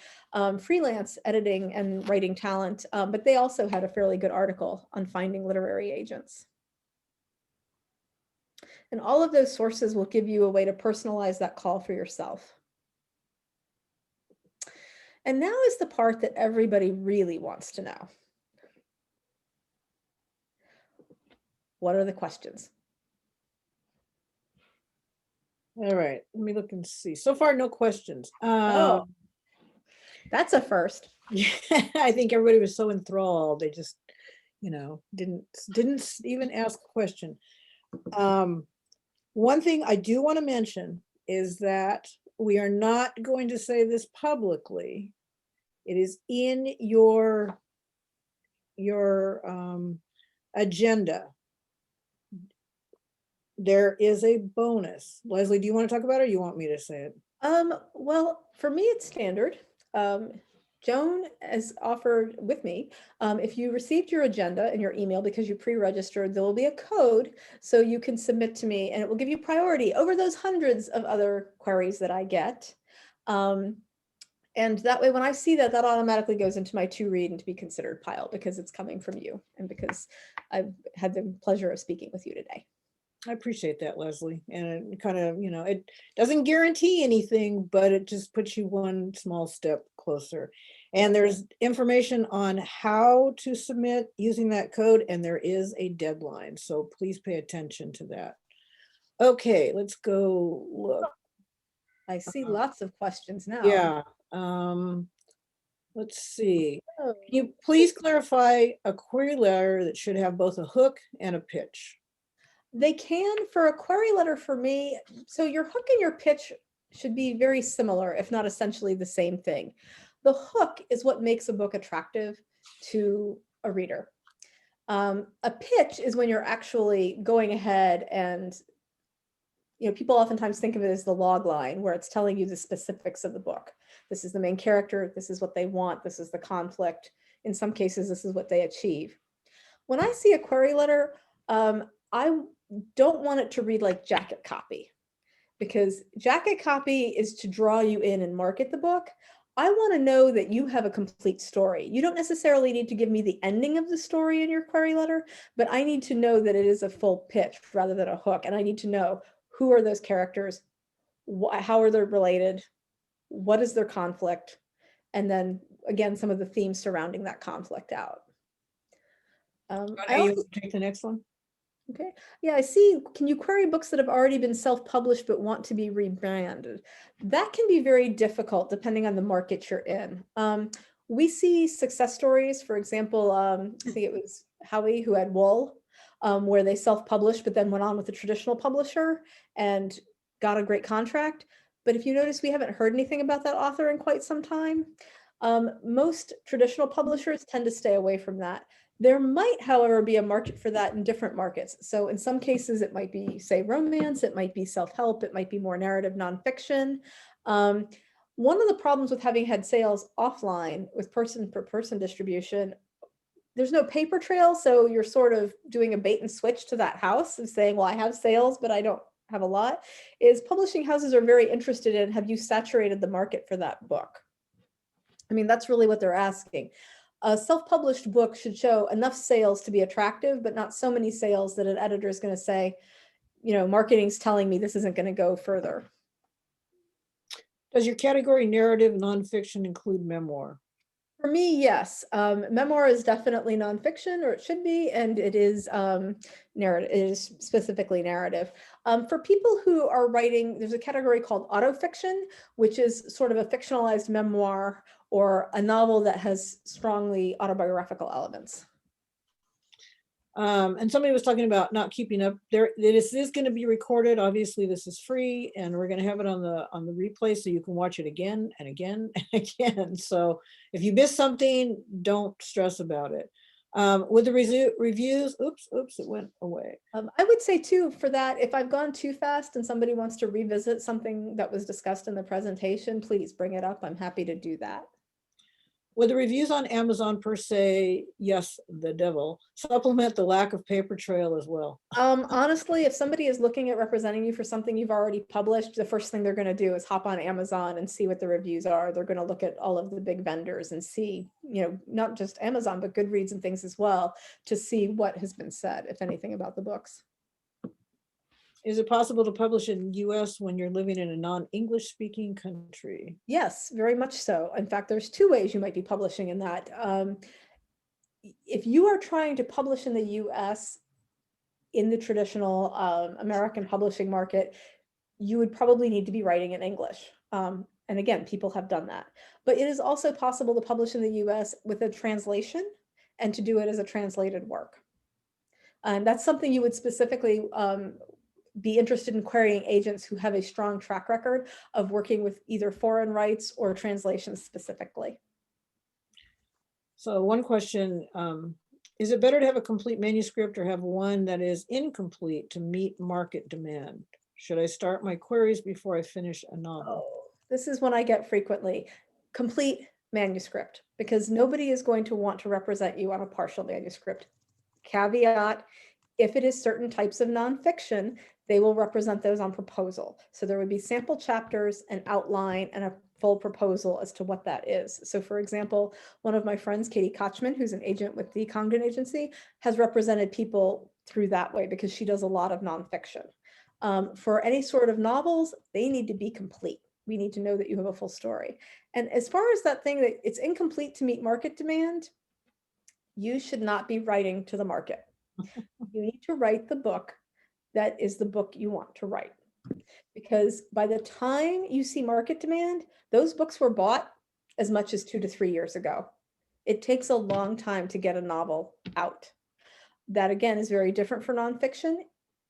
freelance editing and writing talent, but they also had a fairly good article on finding literary agents. And all of those sources will give you a way to personalize that call for yourself. And now is the part that everybody really wants to know. What are the questions? All right, let me look and see. So far, no questions. Oh, that's a first. I think everybody was so enthralled. They just, didn't even ask a question. One thing I do want to mention is that we are not going to say this publicly. It is in your agenda. There is a bonus. Leslie, do you want to talk about it or you want me to say it? Well, for me, it's standard. Joan has offered with me, if you received your agenda in your email because you pre-registered, there will be a code so you can submit to me and it will give you priority over those hundreds of other queries that I get. And that way, when I see that, that automatically goes into my to read and to be considered pile because it's coming from you and because I've had the pleasure of speaking with you today. I appreciate that, Leslie. And it kind of, it doesn't guarantee anything, but it just puts you one small step closer. And there's information on how to submit using that code, and there is a deadline. So please pay attention to that. Okay, let's go look. I see lots of questions now. Yeah. Let's see. Can you please clarify a query letter that should have both a hook and a pitch? They can for a query letter for me. So your hook and your pitch should be very similar, if not essentially the same thing. The hook is what makes a book attractive to a reader. A pitch is when you're actually going ahead and, people oftentimes think of it as the log line where it's telling you the specifics of the book. This is the main character. This is what they want. This is the conflict. In some cases, this is what they achieve. When I see a query letter, I don't want it to read like jacket copy, because jacket copy is to draw you in and market the book. I want to know that you have a complete story. You don't necessarily need to give me the ending of the story in your query letter, but I need to know that it is a full pitch rather than a hook. And I need to know who are those characters, how are they related, what is their conflict, and then again, some of the themes surrounding that conflict out. I You also, take the next one. okay, yeah, I see. Can you query books that have already been self-published but want to be rebranded? That can be very difficult depending on the market you're in. We see success stories, for example, I think it was Howie who had Wool, where they self-published but then went on with a traditional publisher and got a great contract. But if you notice, we haven't heard anything about that author in quite some time. Most traditional publishers tend to stay away from that. There might, however, be a market for that in different markets. So in some cases, it might be, say, romance, it might be self-help, it might be more narrative nonfiction. One of the problems with having had sales offline with person-per-person distribution, there's no paper trail, so you're sort of doing a bait and switch to that house and saying, well, I have sales, but I don't have a lot, is publishing houses are very interested in, have you saturated the market for that book? I mean, that's really what they're asking. A self-published book should show enough sales to be attractive, but not so many sales that an editor is going to say, you know, marketing's telling me this isn't going to go further. Does your category narrative nonfiction include memoir? For me, yes. Memoir is definitely nonfiction, or it should be, and it is narrative. It is specifically narrative. For people who are writing, there's a category called autofiction, which is sort of a fictionalized memoir or a novel that has strongly autobiographical elements. And somebody was talking about not keeping up there. This is going to be recorded. Obviously, this is free, and we're going to have it on the replay so you can watch it again and again and again. So if you miss something, don't stress about it. With the reviews, oops, it went away. I would say too, for that, if I've gone too fast and somebody wants to revisit something that was discussed in the presentation, please bring it up. I'm happy to do that. With the reviews on Amazon per se, yes, the devil, supplement the lack of paper trail as well. Honestly, if somebody is looking at representing you for something you've already published, the first thing they're going to do is hop on Amazon and see what the reviews are. They're going to look at all of the big vendors and see, you know, not just Amazon, but Goodreads and things as well, to see what has been said, if anything, about the books. Is it possible to publish in the US when you're living in a non-English speaking country? Yes, very much so. In fact, there's two ways you might be publishing in that. If you are trying to publish in the US in the traditional American publishing market, you would probably need to be writing in English. And again, people have done that. But it is also possible to publish in the US with a translation and to do it as a translated work. And that's something you would specifically be interested in querying agents who have a strong track record of working with either foreign rights or translations specifically. So one question, is it better to have a complete manuscript or have one that is incomplete to meet market demand? Should I start my queries before I finish a novel? Oh, this is one I get frequently. Complete manuscript, because nobody is going to want to represent you on a partial manuscript. Caveat, if it is certain types of nonfiction, they will represent those on proposal. So there would be sample chapters, an outline, and a full proposal as to what that is. So for example, one of my friends, Katie Kochman, who's an agent with the Congdon Agency, has represented people through that way because she does a lot of nonfiction. For any sort of novels, they need to be complete. We need to know that you have a full story. And as far as that thing that it's incomplete to meet market demand, you should not be writing to the market. You need to write the book that is the book you want to write. Because by the time you see market demand, those books were bought as much as 2 to 3 years ago. It takes a long time to get a novel out. That again is very different for nonfiction.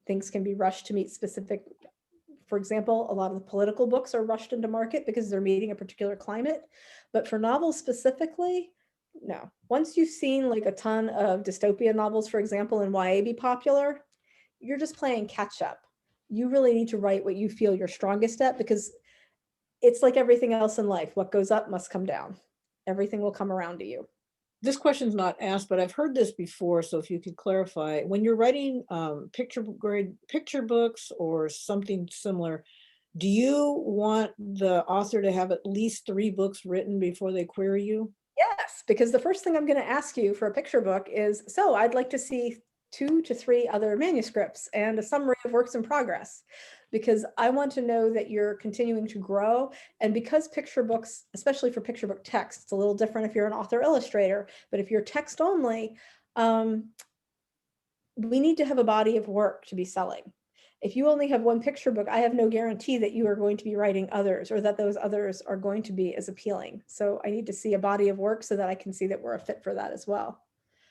Things can be rushed to meet specific, for example, a lot of the political books are rushed into market because they're meeting a particular climate. But for novels specifically, no. Once you've seen like a ton of dystopian novels, for example, in YA be popular, you're just playing catch up. You really need to write what you feel you're strongest at, because it's like everything else in life. What goes up must come down. Everything will come around to you. This question's not asked, but I've heard this before. So if you could clarify, when you're writing picture books or something similar, Do you want the author to have at least 3 books written before they query you? Yes, because the first thing I'm going to ask you for a picture book is, so I'd like to see 2 to 3 other manuscripts and a summary of works in progress, because I want to know that you're continuing to grow. And because picture books, especially for picture book text, it's a little different if you're an author illustrator, but if you're text only, we need to have a body of work to be selling. If you only have one picture book, I have no guarantee that you are going to be writing others or that those others are going to be as appealing. So I need to see a body of work so that I can see that we're a fit for that as well.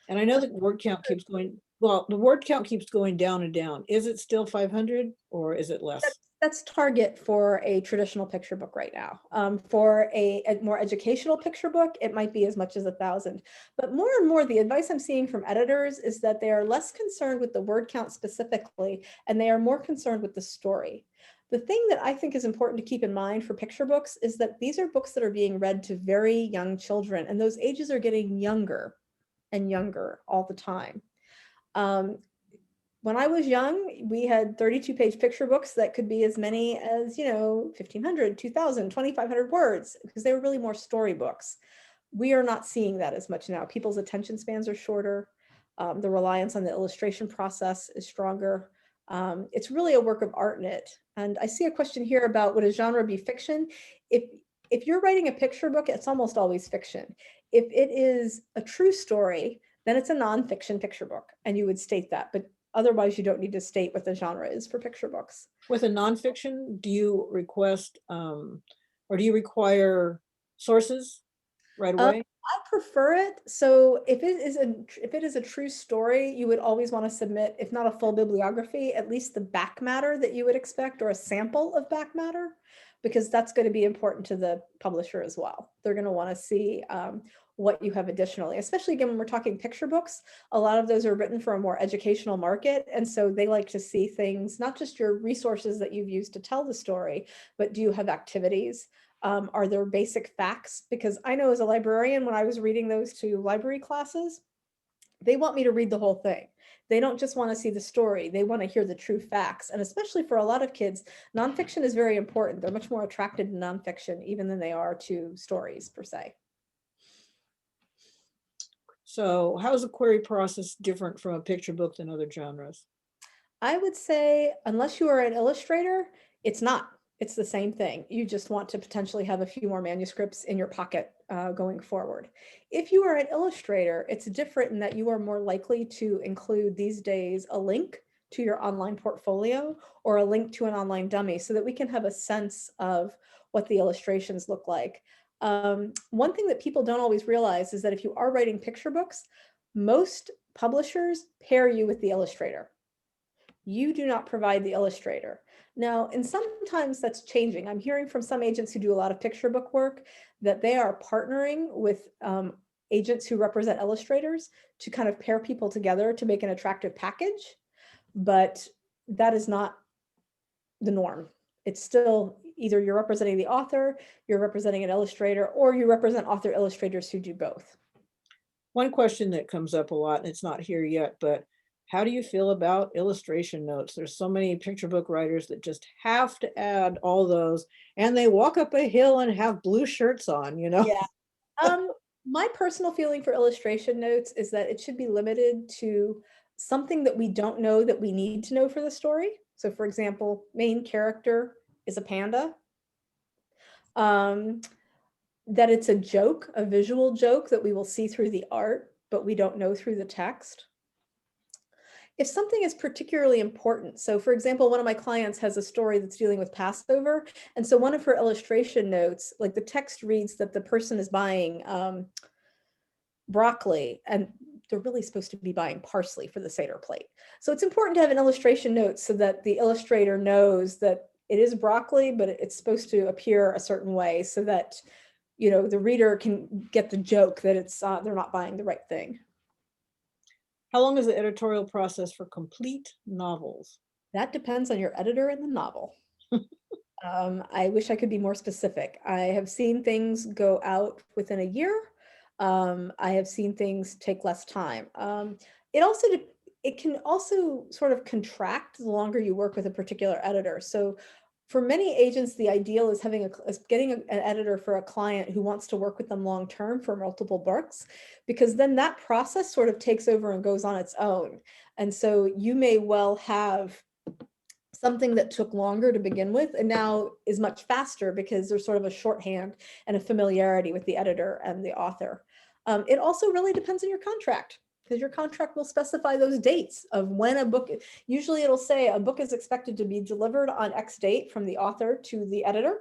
And I know the word count keeps going, well, the word count keeps going down and down. Is it still 500 or is it less? That's target for a traditional picture book right now. For a more educational picture book, it might be as much as 1,000. But more and more, the advice I'm seeing from editors is that they are less concerned with the word count specifically, and they are more concerned with the story. The thing that I think is important to keep in mind for picture books is that these are books that are being read to very young children, and those ages are getting younger and younger all the time. When I was young, we had 32-page picture books that could be as many as, 1,500, 2,000, 2,500 words, because they were really more storybooks. We are not seeing that as much now. People's attention spans are shorter. The reliance on the illustration process is stronger. It's really a work of art in it. And I see a question here about, would a genre be fiction? If you're writing a picture book, it's almost always fiction. If it is a true story, then it's a nonfiction picture book, and you would state that. But otherwise, you don't need to state what the genre is for picture books. With a nonfiction, do you request or do you require sources right away? I prefer it. So if it is a true story, you would always want to submit, if not a full bibliography, at least the back matter that you would expect, or a sample of back matter, because that's going to be important to the publisher as well. They're going to want to see what you have additionally, especially again, when we're talking picture books. A lot of those are written for a more educational market. And so they like to see things, not just your resources that you've used to tell the story, but do you have activities? Are there basic facts? Because I know as a librarian, when I was reading those to library classes, they want me to read the whole thing. They don't just want to see the story. They want to hear the true facts. And especially for a lot of kids, nonfiction is very important. They're much more attracted to nonfiction even than they are to stories per se. So how is the query process different from a picture book than other genres? I would say, unless you are an illustrator, it's not. It's the same thing. You just want to potentially have a few more manuscripts in your pocket going forward. If you are an illustrator, it's different in that you are more likely to include these days a link to your online portfolio or a link to an online dummy so that we can have a sense of what the illustrations look like. One thing that people don't always realize is that if you are writing picture books, most publishers pair you with the illustrator. You do not provide the illustrator. Now, and sometimes that's changing. I'm hearing from some agents who do a lot of picture book work that they are partnering with agents who represent illustrators to kind of pair people together to make an attractive package, but that is not the norm. It's still either you're representing the author, you're representing an illustrator, or you represent author illustrators who do both. One question that comes up a lot, and it's not here yet, but how do you feel about illustration notes? There's so many picture book writers that just have to add all those, and they walk up a hill and have blue shirts on, Yeah. My personal feeling for illustration notes is that it should be limited to something that we don't know that we need to know for the story. So for example, main character is a panda. That it's a joke, a visual joke that we will see through the art, but we don't know through the text. If something is particularly important, so for example, one of my clients has a story that's dealing with Passover, and so one of her illustration notes, like the text reads that the person is buying broccoli, and they're really supposed to be buying parsley for the Seder plate. So it's important to have an illustration note so that the illustrator knows that it is broccoli, but it's supposed to appear a certain way so that the reader can get the joke that it's they're not buying the right thing. How long is the editorial process for complete novels? That depends on your editor and the novel. I wish I could be more specific. I have seen things go out within a year. I have seen things take less time. It can also sort of contract the longer you work with a particular editor. So For many agents, the ideal is getting an editor for a client who wants to work with them long term for multiple books, because then that process sort of takes over and goes on its own. And so you may well have something that took longer to begin with and now is much faster because there's sort of a shorthand and a familiarity with the editor and the author. It also really depends on your contract, because your contract will specify those dates of when a book, usually it'll say a book is expected to be delivered on X date from the author to the editor.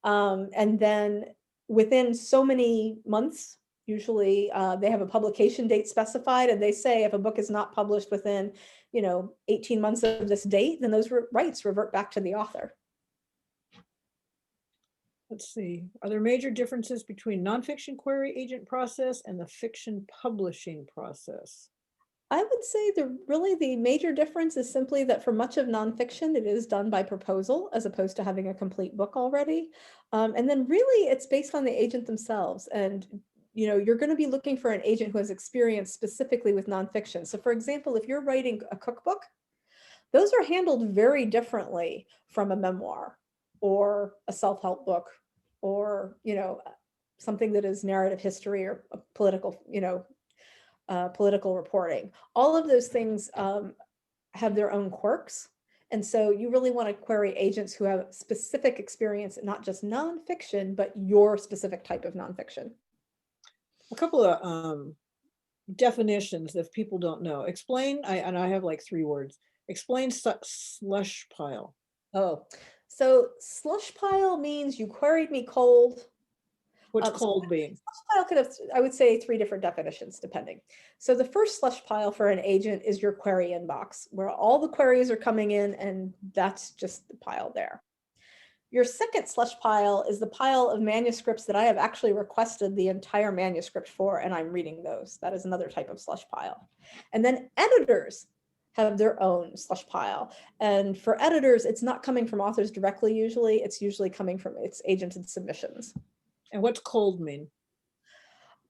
And then within so many months, usually they have a publication date specified, and they say if a book is not published within 18 months of this date, then those rights revert back to the author. Let's see, are there major differences between nonfiction query agent process and the fiction publishing process? I would say the major difference is simply that for much of nonfiction, it is done by proposal as opposed to having a complete book already. And then really it's based on the agent themselves. And you're going to be looking for an agent who has experience specifically with nonfiction. So for example, if you're writing a cookbook, those are handled very differently from a memoir or a self-help book, or something that is narrative history or a political political reporting. All of those things have their own quirks. And so you really want to query agents who have specific experience, not just nonfiction, but your specific type of nonfiction. A couple of definitions if people don't know. Explain, and I have like 3 words. Explain slush pile. Oh, so slush pile means you queried me cold. What's cold being? Slush pile could have, I would say, 3 different definitions depending. So the first slush pile for an agent is your query inbox, where all the queries are coming in, and that's just the pile there. Your second slush pile is the pile of manuscripts that I have actually requested the entire manuscript for, and I'm reading those. That is another type of slush pile. And then editors have their own slush pile. And for editors, it's not coming from authors directly usually. It's usually coming from its agented submissions. And what's cold mean?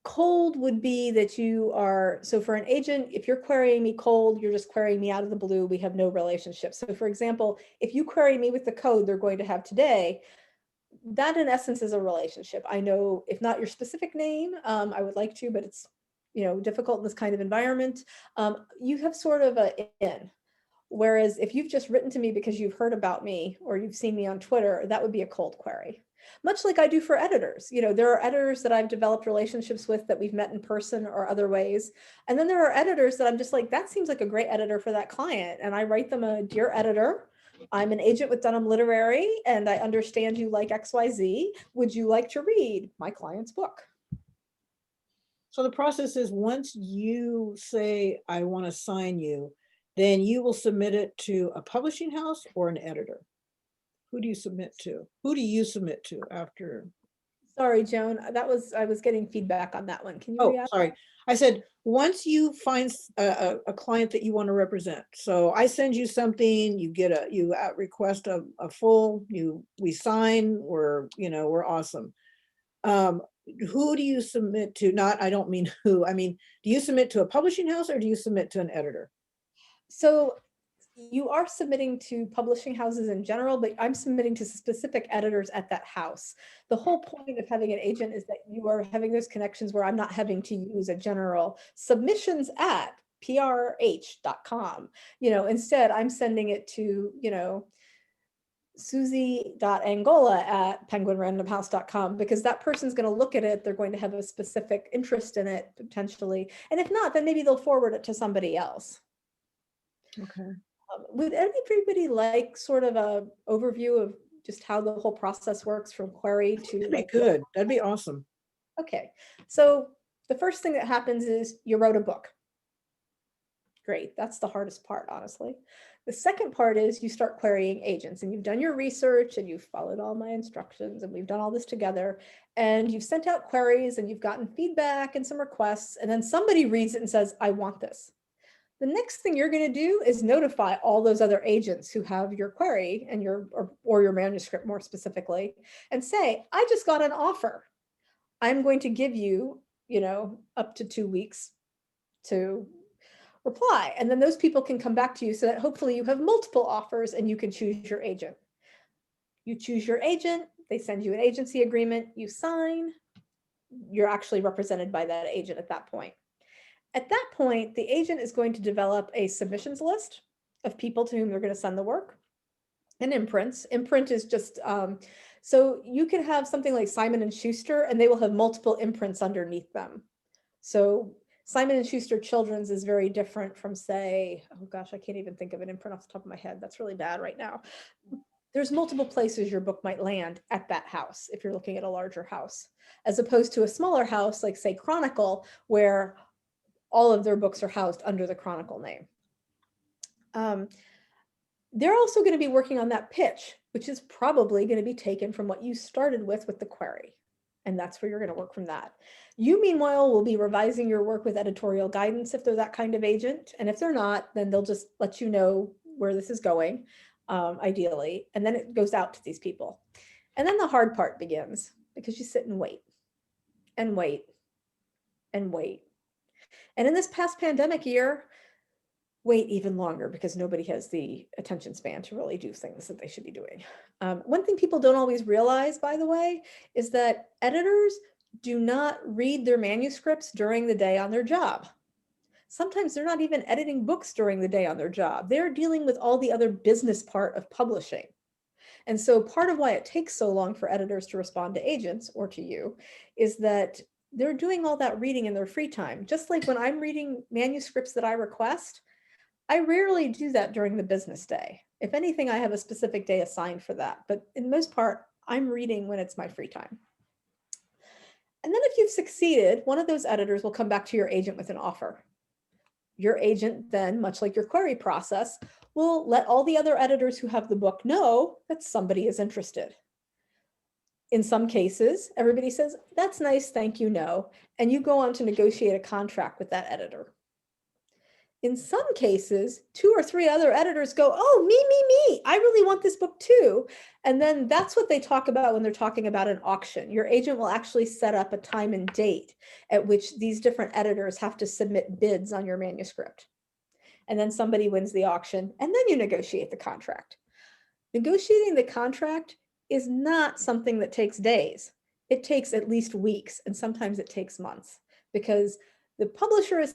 Cold would be that you are, so for an agent, if you're querying me cold, you're just querying me out of the blue. We have no relationship. So for example, if you query me with the code they're going to have today, that in essence is a relationship. I know, if not your specific name, I would like to, but it's difficult in this kind of environment. You have sort of a in. Whereas if you've just written to me because you've heard about me or you've seen me on Twitter, that would be a cold query. Much like I do for editors. There are editors that I've developed relationships with that we've met in person or other ways. And then there are editors that I'm just like, that seems like a great editor for that client. And I write them a dear editor. I'm an agent with Dunham Literary, and I understand you like XYZ. Would you like to read my client's book? So the process is, once you say, I want to sign you, then you will submit it to a publishing house or an editor. Who do you submit to? Who do you submit to after? Sorry, Joan, I was getting feedback on that one. Can you Oh, sorry. I said, once you find a client that you want to represent. So I send you something, you get you request a full, we sign, we're awesome. Who do you submit to? I don't mean who, I mean, do you submit to a publishing house or do you submit to an editor? So you are submitting to publishing houses in general, but I'm submitting to specific editors at that house. The whole point of having an agent is that you are having those connections where I'm not having to use a general submissions at prh.com. Instead I'm sending it to, Susie.angola@penguinrandomhouse.com, because that person's going to look at it. They're going to have a specific interest in it potentially. And if not, then maybe they'll forward it to somebody else. Okay. Would everybody like sort of a overview of just how the whole process works from query to? That'd be good. That'd be awesome. Okay, so the first thing that happens is you wrote a book. Great, that's the hardest part, honestly. The second part is you start querying agents, and you've done your research and you've followed all my instructions, and we've done all this together, and you've sent out queries and you've gotten feedback and some requests, and then somebody reads it and says, I want this. The next thing you're going to do is notify all those other agents who have your query and or your manuscript more specifically, and say, I just got an offer. I'm going to give you, up to 2 weeks to reply. And then those people can come back to you so that hopefully you have multiple offers and you can choose your agent. You choose your agent, they send you an agency agreement, you sign, you're actually represented by that agent at that point. At that point, the agent is going to develop a submissions list of people to whom they're going to send the work. And imprints. Imprint is just, so you can have something like Simon and Schuster, and they will have multiple imprints underneath them. So Simon and Schuster Children's is very different from, say, oh gosh, I can't even think of an imprint off the top of my head. That's really bad right now. There's multiple places your book might land at that house if you're looking at a larger house, as opposed to a smaller house like, say, Chronicle, where all of their books are housed under the Chronicle name. They're also going to be working on that pitch, which is probably going to be taken from what you started with the query. And that's where you're going to work from that. You, meanwhile, will be revising your work with editorial guidance if they're that kind of agent. And if they're not, then they'll just let you know where this is going, ideally. And then it goes out to these people. And then the hard part begins, because you sit and wait and wait and wait. And in this past pandemic year, wait even longer, because nobody has the attention span to really do things that they should be doing. One thing people don't always realize, by the way, is that editors do not read their manuscripts during the day on their job. Sometimes they're not even editing books during the day on their job. They're dealing with all the other business part of publishing. And so part of why it takes so long for editors to respond to agents or to you is that they're doing all that reading in their free time. Just like when I'm reading manuscripts that I request, I rarely do that during the business day. If anything, I have a specific day assigned for that. But in most part, I'm reading when it's my free time. And then if you've succeeded, one of those editors will come back to your agent with an offer. Your agent then, much like your query process, will let all the other editors who have the book know that somebody is interested. In some cases, everybody says, that's nice, thank you, no. And you go on to negotiate a contract with that editor. In some cases, 2 or 3 other editors go, oh, me, I really want this book too. And then that's what they talk about when they're talking about an auction. Your agent will actually set up a time and date at which these different editors have to submit bids on your manuscript. And then somebody wins the auction, and then you negotiate the contract. Negotiating the contract is not something that takes days. It takes at least weeks, and sometimes it takes months, because the publisher is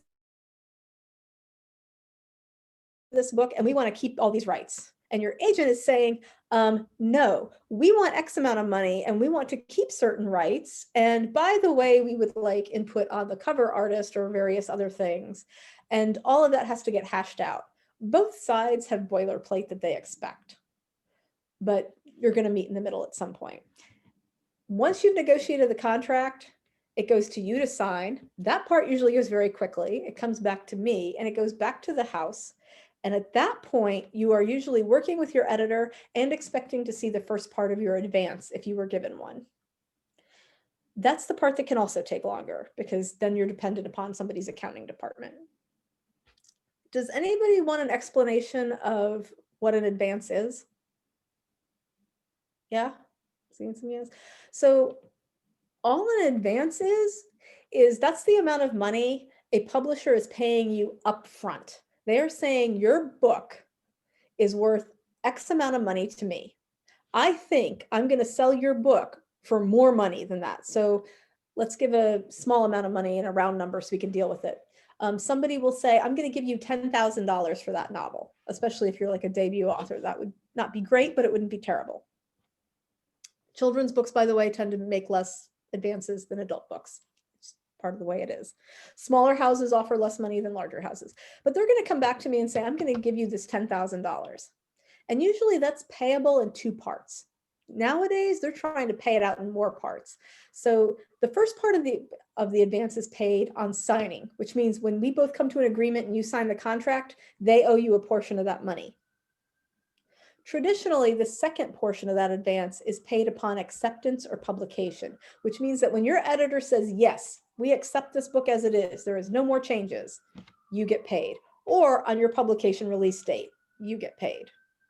this book and we want to keep all these rights. And your agent is saying, no, we want X amount of money and we want to keep certain rights. And by the way, we would like input on the cover artist or various other things. And all of that has to get hashed out. Both sides have boilerplate that they expect, but you're going to meet in the middle at some point. Once you've negotiated the contract, it goes to you to sign. That part usually goes very quickly. It comes back to me and it goes back to the house. And at that point, you are usually working with your editor and expecting to see the first part of your advance if you were given one. That's the part that can also take longer, because then you're dependent upon somebody's accounting department. Does anybody want an explanation of what an advance is? Yeah? Seeing some yes. So all an advance is that's the amount of money a publisher is paying you up front. They're saying your book is worth X amount of money to me. I think I'm going to sell your book for more money than that. So let's give a small amount of money in a round number so we can deal with it. Somebody will say, I'm going to give you $10,000 for that novel, especially if you're like a debut author. That would not be great, but it wouldn't be terrible. Children's books, by the way, tend to make less advances than adult books. Part of the way it is. Smaller houses offer less money than larger houses, but they're going to come back to me and say, I'm going to give you this $10,000. And usually that's payable in 2 parts. Nowadays, they're trying to pay it out in more parts. So the first part of the advance is paid on signing, which means when we both come to an agreement and you sign the contract, they owe you a portion of that money. Traditionally, the second portion of that advance is paid upon acceptance or publication, which means that when your editor says, yes, we accept this book as it is, there is no more changes, you get paid. Or on your publication release date, you get paid.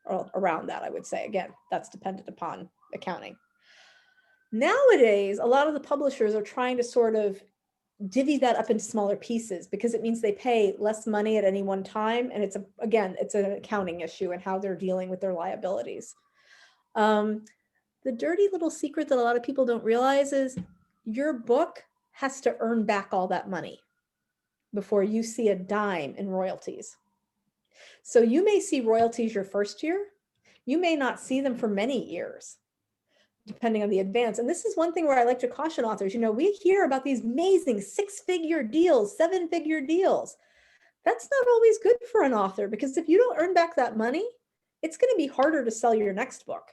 Or around that, I would say. Again, that's dependent upon accounting. Nowadays, a lot of the publishers are trying to sort of divvy that up into smaller pieces, because it means they pay less money at any one time. And it's an accounting issue and how they're dealing with their liabilities. The dirty little secret that a lot of people don't realize is your book has to earn back all that money before you see a dime in royalties. So you may see royalties your first year. You may not see them for many years, depending on the advance. And this is one thing where I like to caution authors. We hear about these amazing 6-figure deals, 7-figure deals. That's not always good for an author, because if you don't earn back that money, it's going to be harder to sell your next book,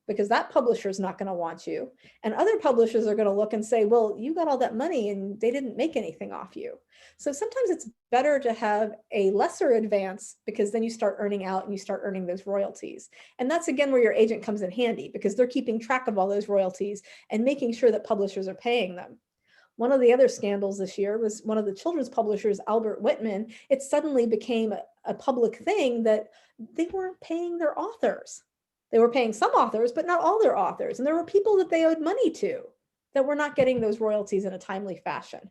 because that publisher is not going to want you. And other publishers are going to look and say, well, you got all that money and they didn't make anything off you. So sometimes it's better to have a lesser advance, because then you start earning out and you start earning those royalties. And that's again where your agent comes in handy, because they're keeping track of all those royalties and making sure that publishers are paying them. One of the other scandals this year was one of the children's publishers, Albert Whitman. It suddenly became a public thing that they weren't paying their authors. They were paying some authors, but not all their authors. And there were people that they owed money to that were not getting those royalties in a timely fashion.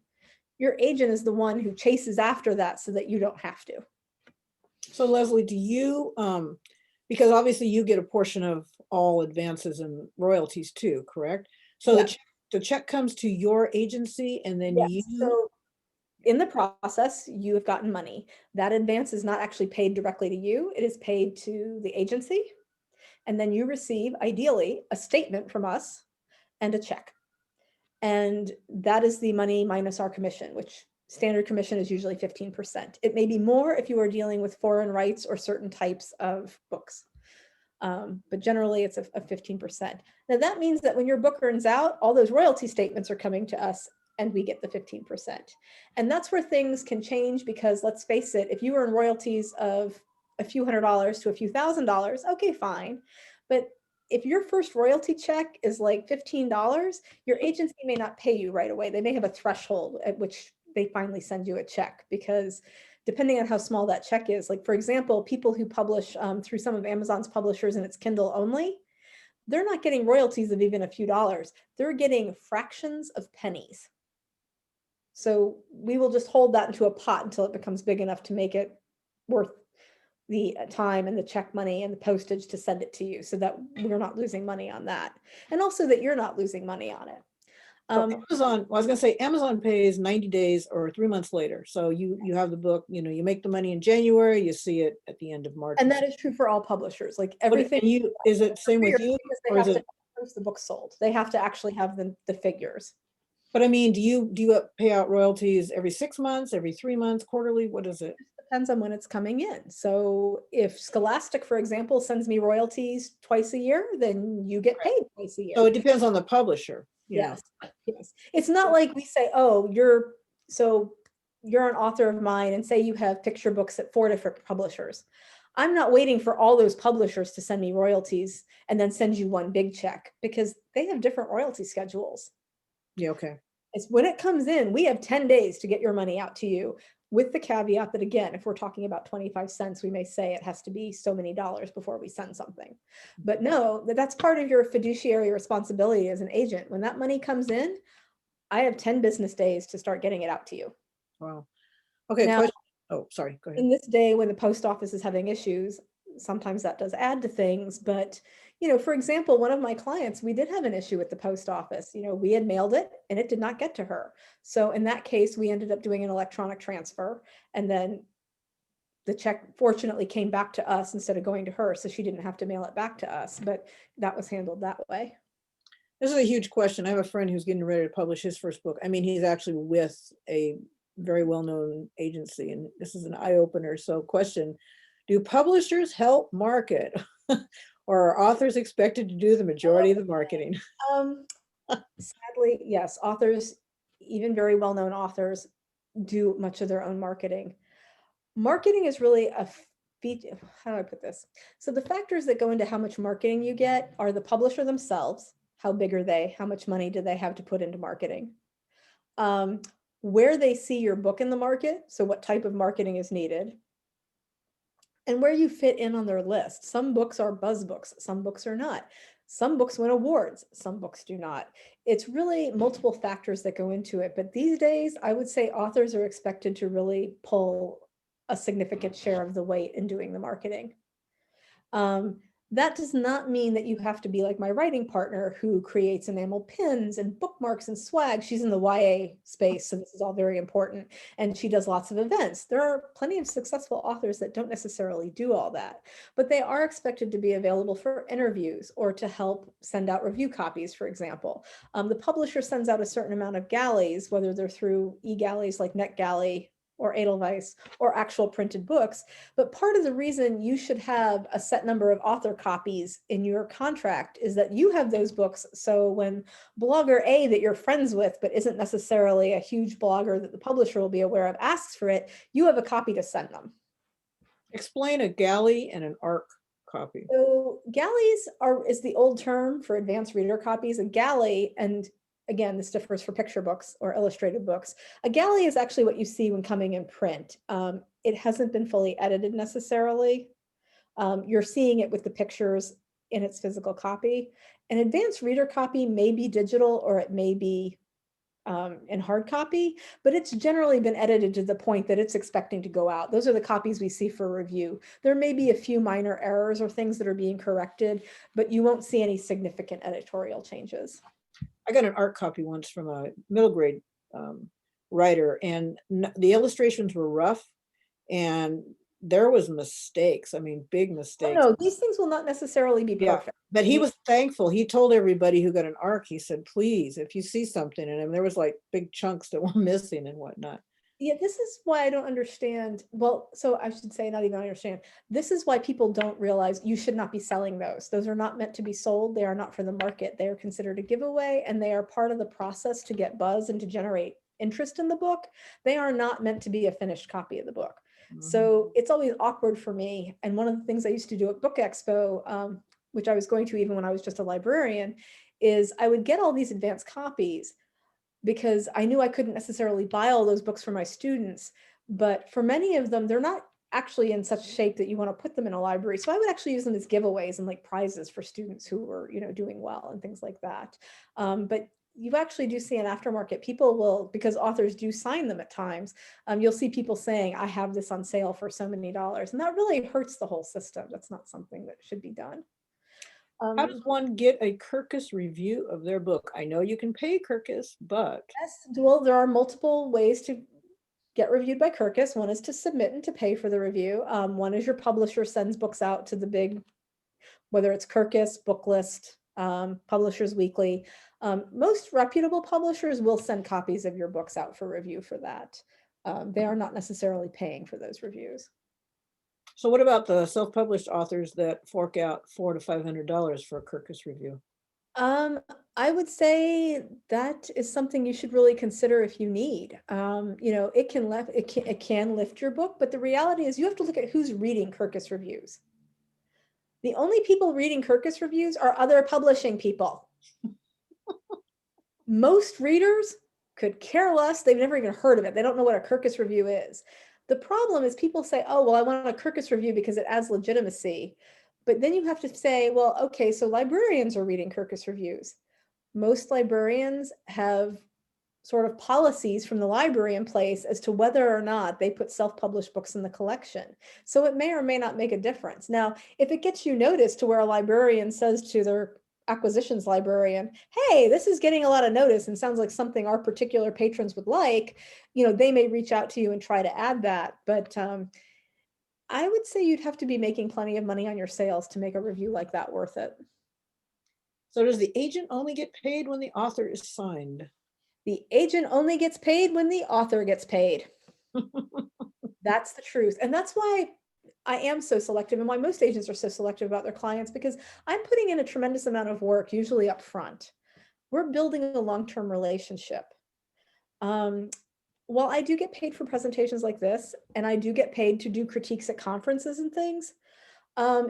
Your agent is the one who chases after that so that you don't have to. So Leslie, do you, because obviously you get a portion of all advances and royalties too, correct? So Yeah. the check comes to your agency, and then Yes. you. So in the process, you have gotten money. That advance is not actually paid directly to you. It is paid to the agency. And then you receive, ideally, a statement from us and a check. And that is the money minus our commission, which standard commission is usually 15%. It may be more if you are dealing with foreign rights or certain types of books. But generally it's a 15%. Now that means that when your book earns out, all those royalty statements are coming to us and we get the 15%. And that's where things can change, because let's face it, if you earn royalties of a few $100s to a few $1,000s, okay, fine. But if your first royalty check is like $15, your agency may not pay you right away. They may have a threshold at which they finally send you a check, because depending on how small that check is, like for example, people who publish through some of Amazon's publishers and it's Kindle only, they're not getting royalties of even a few dollars. They're getting fractions of pennies. So we will just hold that into a pot until it becomes big enough to make it worth the time and the check money and the postage to send it to you, so that we're not losing money on that. And also that you're not losing money on it. So Amazon, well, I was going to say Amazon pays 90 days or 3 months later. So you have the book, you make the money in January, you see it at the end of March. And that is true for all publishers. Like But everything. is it same with you? Because they Or have is to it, post the book sold. They have to actually have the figures. but I mean, do you pay out royalties every 6 months, every 3 months, quarterly? What is it? Depends on when it's coming in. So if Scholastic, for example, sends me royalties twice a year, then you get paid twice a year. So it depends on the publisher. Yes. Yes. It's not like we say, oh, you're an author of mine, and say you have picture books at 4 different publishers. I'm not waiting for all those publishers to send me royalties and then send you one big check, because they have different royalty schedules. Yeah, okay. It's when it comes in, we have 10 days to get your money out to you, with the caveat that, again, if we're talking about 25 cents, we may say it has to be so many dollars before we send something. But no, that's part of your fiduciary responsibility as an agent. When that money comes in, I have 10 business days to start getting it out to you. Wow. Okay. Now, Question. Oh, sorry. Go ahead. in this day when the post office is having issues, sometimes that does add to things. But, for example, one of my clients, we did have an issue with the post office. We had mailed it and it did not get to her. So in that case, we ended up doing an electronic transfer, and then the check fortunately came back to us instead of going to her. So she didn't have to mail it back to us, but that was handled that way. This is a huge question. I have a friend who's getting ready to publish his first book. I mean, he's actually with a very well-known agency, and this is an eye-opener. So question, do publishers help market or are authors expected to do the majority of the marketing? Sadly, yes, authors, even very well-known authors, do much of their own marketing. Marketing is really a feature. How do I put this? So the factors that go into how much marketing you get are the publisher themselves. How big are they? How much money do they have to put into marketing? Where they see your book in the market, so what type of marketing is needed, and where you fit in on their list. Some books are buzz books, some books are not. Some books win awards, some books do not. It's really multiple factors that go into it. But these days, I would say authors are expected to really pull a significant share of the weight in doing the marketing. That does not mean that you have to be like my writing partner who creates enamel pins and bookmarks and swag. She's in the YA space, so this is all very important. And she does lots of events. There are plenty of successful authors that don't necessarily do all that, but they are expected to be available for interviews or to help send out review copies, for example. The publisher sends out a certain amount of galleys, whether they're through e-galleys like NetGalley or Edelweiss, or actual printed books. But part of the reason you should have a set number of author copies in your contract is that you have those books. So when blogger A that you're friends with, but isn't necessarily a huge blogger that the publisher will be aware of, asks for it, you have a copy to send them. Explain a galley and an ARC copy. So galleys is the old term for advanced reader copies. A galley, and again, this differs for picture books or illustrated books. A galley is actually what you see when coming in print. It hasn't been fully edited necessarily. You're seeing it with the pictures in its physical copy. An advanced reader copy may be digital or it may be in hard copy, but it's generally been edited to the point that it's expecting to go out. Those are the copies we see for review. There may be a few minor errors or things that are being corrected, but you won't see any significant editorial changes. I got an art copy once from a middle grade writer, and the illustrations were rough and there was mistakes. I mean, big Oh, mistakes. no, these things will not necessarily be Yeah, perfect. but he was thankful. He told everybody who got an ARC, he said, please, if you see something in him, there was like big chunks that were missing and whatnot. Yeah, this is why I don't understand. Well, so I should say not even understand. This is why people don't realize you should not be selling those. Those are not meant to be sold. They are not for the market. They are considered a giveaway and they are part of the process to get buzz and to generate interest in the book. They are not meant to be a finished copy of the book. So it's always awkward for me. And one of the things I used to do at Book Expo, which I was going to even when I was just a librarian, is I would get all these advanced copies because I knew I couldn't necessarily buy all those books for my students. But for many of them, they're not actually in such shape that you want to put them in a library. So I would actually use them as giveaways and like prizes for students who were, doing well and things like that. But you actually do see an aftermarket. People will, because authors do sign them at times, you'll see people saying, I have this on sale for so many dollars. And that really hurts the whole system. That's not something that should be done. How does one get a Kirkus review of their book? I know you can pay Kirkus, but Yes, well, there are multiple ways to get reviewed by Kirkus. One is to submit and to pay for the review. One is your publisher sends books out to the big, whether it's Kirkus, Booklist, Publishers Weekly. Most reputable publishers will send copies of your books out for review for that. They are not necessarily paying for those reviews. so what about the self-published authors that fork out $400 to $500 for a Kirkus review? I would say that is something you should really consider if you need. It can lift your book, but the reality is you have to look at who's reading Kirkus reviews. The only people reading Kirkus reviews are other publishing people. Most readers could care less. They've never even heard of it. They don't know what a Kirkus review is. The problem is people say, oh, well, I want a Kirkus review because it adds legitimacy. But then you have to say, well, okay, so librarians are reading Kirkus reviews. Most librarians have sort of policies from the library in place as to whether or not they put self-published books in the collection. So it may or may not make a difference. Now, if it gets you noticed to where a librarian says to their acquisitions librarian, hey, this is getting a lot of notice and sounds like something our particular patrons would like, they may reach out to you and try to add that. But I would say you'd have to be making plenty of money on your sales to make a review like that worth it. So does the agent only get paid when the author is signed? The agent only gets paid when the author gets paid. That's the truth. And that's why I am so selective and why most agents are so selective about their clients, because I'm putting in a tremendous amount of work, usually up front. We're building a long-term relationship. While I do get paid for presentations like this, and I do get paid to do critiques at conferences and things,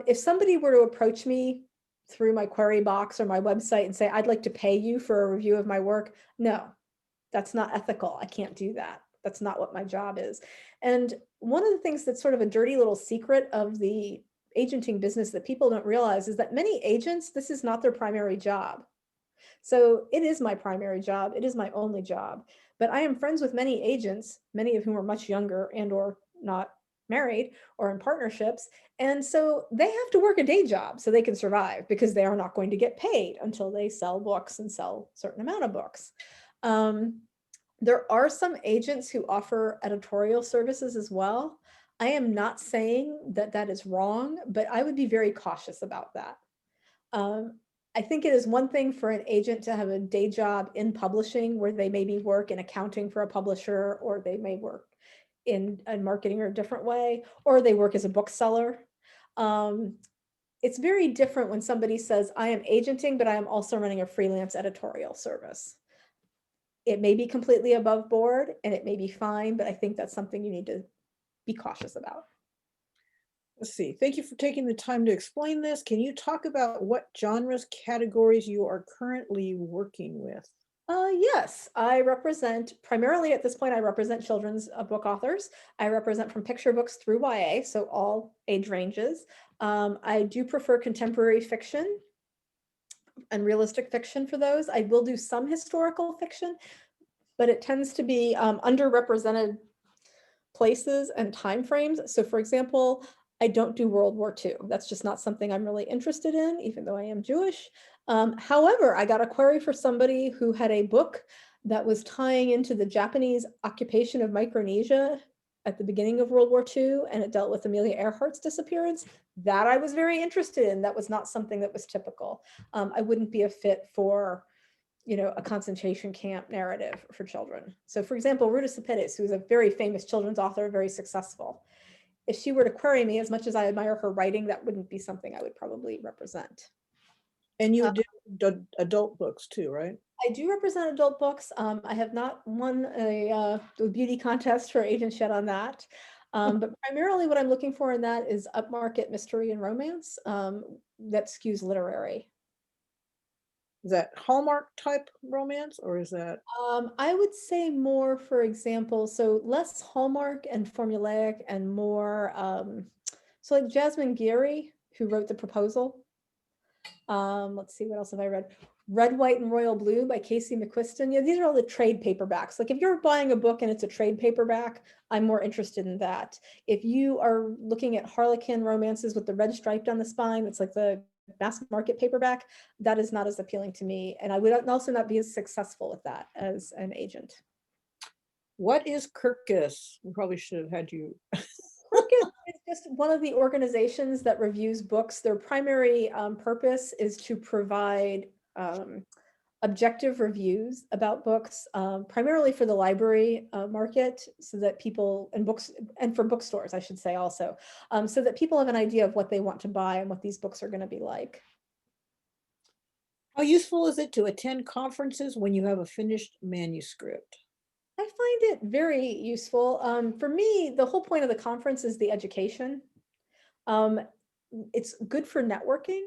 if somebody were to approach me through my query box or my website and say, I'd like to pay you for a review of my work, no, that's not ethical. I can't do that. That's not what my job is. And one of the things that's sort of a dirty little secret of the agenting business that people don't realize is that many agents, this is not their primary job. So it is my primary job. It is my only job. But I am friends with many agents, many of whom are much younger and or not married or in partnerships. And so they have to work a day job so they can survive, because they are not going to get paid until they sell books and sell a certain amount of books. There are some agents who offer editorial services as well. I am not saying that that is wrong, but I would be very cautious about that. I think it is one thing for an agent to have a day job in publishing, where they maybe work in accounting for a publisher, or they may work in marketing or a different way, or they work as a bookseller. It's very different when somebody says, I am agenting, but I am also running a freelance editorial service. It may be completely above board and it may be fine, but I think that's something you need to be cautious about. Let's see. Thank you for taking the time to explain this. Can you talk about what genres, categories you are currently working with? Yes, I represent, primarily at this point, I represent children's book authors. I represent from picture books through YA, so all age ranges. I do prefer contemporary fiction and realistic fiction for those. I will do some historical fiction, but it tends to be underrepresented places and timeframes. So for example, I don't do World War II. That's just not something I'm really interested in, even though I am Jewish. However, I got a query for somebody who had a book that was tying into the Japanese occupation of Micronesia at the beginning of World War II, and it dealt with Amelia Earhart's disappearance. That I was very interested in. That was not something that was typical. I wouldn't be a fit for, you know, a concentration camp narrative for children. So for example, Ruta Sepetys, who's a very famous children's author, very successful. If she were to query me, as much as I admire her writing, that wouldn't be something I would probably represent. And you do adult books too, right? I do represent adult books. I have not won a beauty contest for agents yet on that. But primarily what I'm looking for in that is upmarket mystery and romance that skews literary. Is that Hallmark type romance, or is that? I would say more, for example, so less Hallmark and formulaic and more, so like Jasmine Geary, who wrote The Proposal. Let's see, what else have I read? Red, White, and Royal Blue by Casey McQuiston. Yeah, these are all the trade paperbacks. Like if you're buying a book and it's a trade paperback, I'm more interested in that. If you are looking at Harlequin romances with the red stripe down the spine, it's like the mass market paperback, that is not as appealing to me. And I would also not be as successful with that as an agent. What is Kirkus? We probably should have had you. Kirkus is just one of the organizations that reviews books. Their primary purpose is to provide objective reviews about books, primarily for the library market, so that people, and books, and for bookstores, I should say also, so that people have an idea of what they want to buy and what these books are going to be like. How useful is it to attend conferences when you have a finished manuscript? I find it very useful. For me, the whole point of the conference is the education. It's good for networking.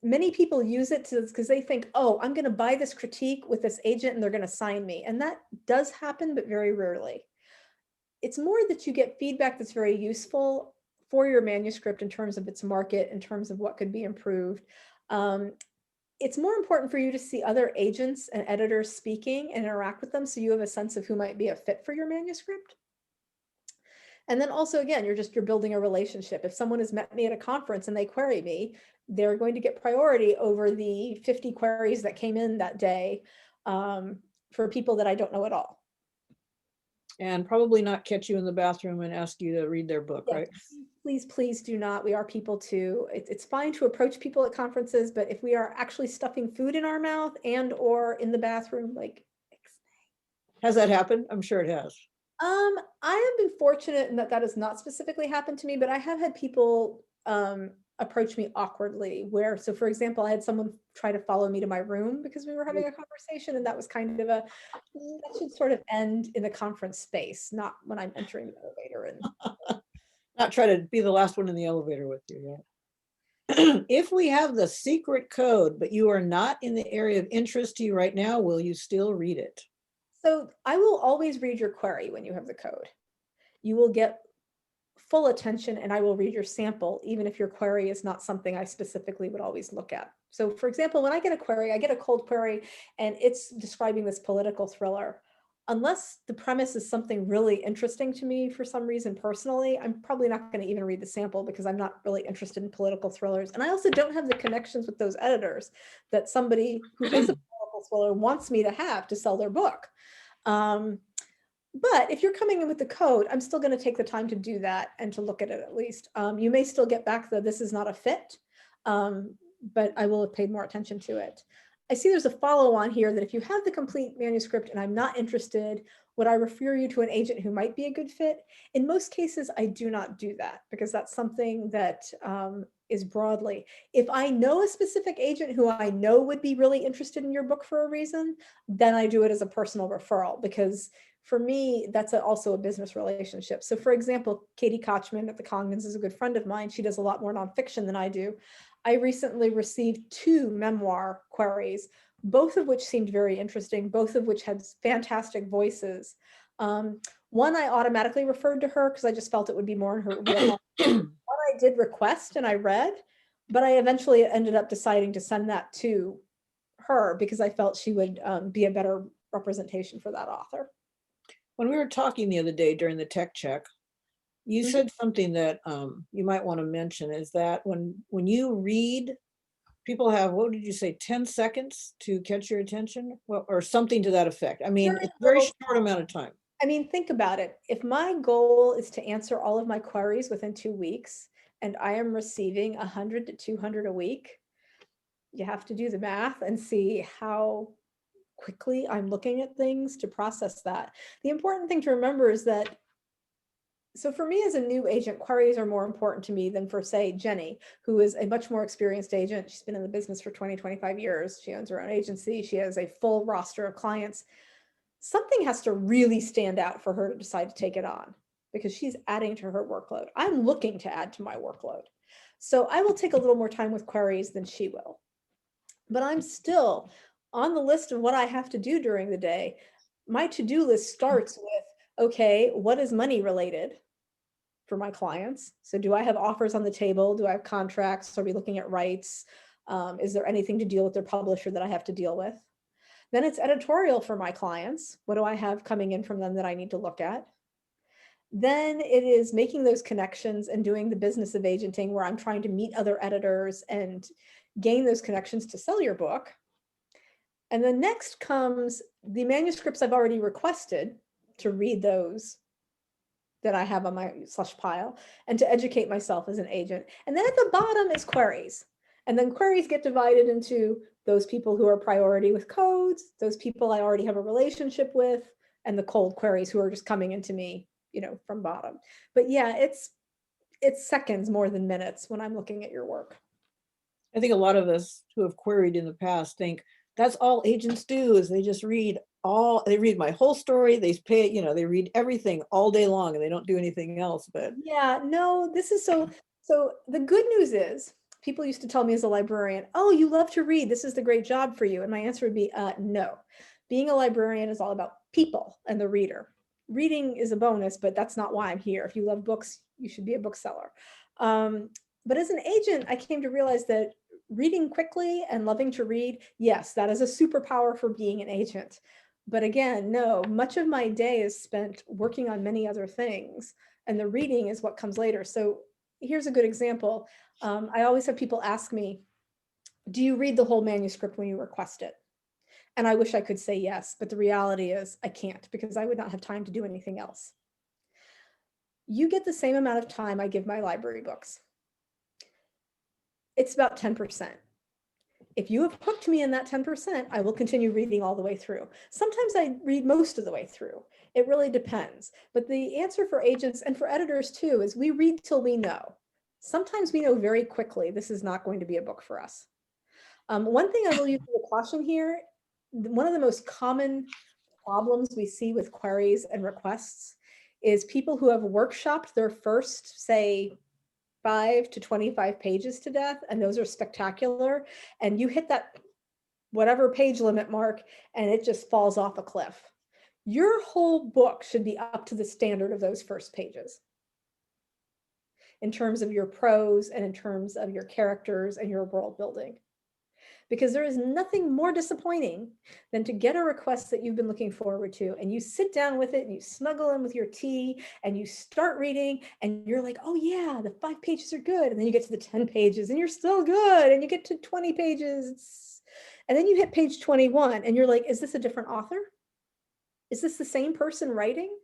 Many people use it because they think, oh, I'm going to buy this critique with this agent and they're going to sign me. And that does happen, but very rarely. It's more that you get feedback that's very useful for your manuscript in terms of its market, in terms of what could be improved. It's more important for you to see other agents and editors speaking and interact with them, so you have a sense of who might be a fit for your manuscript. And then also, again, you're building a relationship. If someone has met me at a conference and they query me, they're going to get priority over the 50 queries that came in that day for people that I don't know at all. And probably not catch you in the bathroom and ask you to read their book, Yeah, right? Please, please do not. We are people too. It's fine to approach people at conferences, but if we are actually stuffing food in our mouth and or in the bathroom, like. Has that happened? I'm sure it has. I have been fortunate in that that has not specifically happened to me, but I have had people approach me awkwardly where, so for example, I had someone try to follow me to my room because we were having a conversation, and that was kind of that should sort of end in the conference space, not when I'm entering the elevator. And Not try to be the last one in the elevator with you, yeah. If we have the secret code, but you are not in the area of interest to you right now, will you still read it? So I will always read your query when you have the code. You will get full attention, and I will read your sample, even if your query is not something I specifically would always look at. So for example, when I get a query, I get a cold query and it's describing this political thriller. unless the premise is something really interesting to me for some reason personally, I'm probably not going to even read the sample because I'm not really interested in political thrillers. And I also don't have the connections with those editors that somebody who is a political thriller wants me to have to sell their book. But if you're coming in with the code, I'm still going to take the time to do that and to look at it at least. You may still get back the this is not a fit, but I will have paid more attention to it. I see there's a follow on here that if you have the complete manuscript and I'm not interested, would I refer you to an agent who might be a good fit? In most cases, I do not do that because that's something that is broadly. If I know a specific agent who I know would be really interested in your book for a reason, then I do it as a personal referral because for me, that's also a business relationship. So for example, Katie Kochman at the Congdons is a good friend of mine. She does a lot more nonfiction than I do. I recently received 2 memoir queries, both of which seemed very interesting, both of which had fantastic voices. One I automatically referred to her because I just felt it would be more in her wheelhouse. One I did request and I read, but I eventually ended up deciding to send that to her because I felt she would be a better representation for that author. When we were talking the other day during the tech check, you said something that you might want to mention is that when you read, people have, what did you say, 10 seconds to catch your attention? Well, or something to that effect. I mean, it's a very short amount of time. I mean, think about it. If my goal is to answer all of my queries within 2 weeks and I am receiving 100 to 200 a week, you have to do the math and see how quickly I'm looking at things to process that. The important thing to remember is that, so for me as a new agent, queries are more important to me than for, say, Jenny, who is a much more experienced agent. She's been in the business for 20, 25 years. She owns her own agency. She has a full roster of clients. Something has to really stand out for her to decide to take it on because she's adding to her workload. I'm looking to add to my workload. So I will take a little more time with queries than she will. But I'm still on the list of what I have to do during the day. My to-do list starts with, okay, what is money related for my clients? So do I have offers on the table? Do I have contracts? Are we looking at rights? Is there anything to deal with their publisher that I have to deal with? Then it's editorial for my clients. What do I have coming in from them that I need to look at? Then it is making those connections and doing the business of agenting where I'm trying to meet other editors and gain those connections to sell your book. And then next comes the manuscripts I've already requested to read those that I have on my slush pile and to educate myself as an agent. And then at the bottom is queries. And then queries get divided into those people who are priority with codes, those people I already have a relationship with, and the cold queries who are just coming into me, from bottom. But yeah, it's seconds more than minutes when I'm looking at your work. I think a lot of us who have queried in the past think that's all agents do is they just read they read my whole story, they they read everything all day long and they don't do anything else. But yeah, no, this is so the good news is people used to tell me as a librarian, oh, you love to read, this is the great job for you. And my answer would be no. Being a librarian is all about people and the reader. Reading is a bonus, but that's not why I'm here. If you love books, you should be a bookseller. But as an agent, I came to realize that reading quickly and loving to read, yes, that is a superpower for being an agent. But again, no, much of my day is spent working on many other things, and the reading is what comes later. So here's a good example. I always have people ask me, do you read the whole manuscript when you request it? And I wish I could say yes, but the reality is I can't because I would not have time to do anything else. You get the same amount of time I give my library books. It's about 10%. If you have hooked me in that 10%, I will continue reading all the way through. Sometimes I read most of the way through. It really depends. But the answer for agents and for editors too is we read till we know. Sometimes we know very quickly this is not going to be a book for us. One thing I will use as a caution here, one of the most common problems we see with queries and requests is people who have workshopped their first, say, 5 to 25 pages to death, and those are spectacular, and you hit that whatever page limit mark and it just falls off a cliff. Your whole book should be up to the standard of those first pages in terms of your prose and in terms of your characters and your world building. because there is nothing more disappointing than to get a request that you've been looking forward to, and you sit down with it and you snuggle in with your tea and you start reading and you're like, oh yeah, the 5 pages are good. And then you get to the 10 pages and you're still good. And you get to 20 pages. And then you hit page 21 and you're like, is this a different author? Is this the same person writing?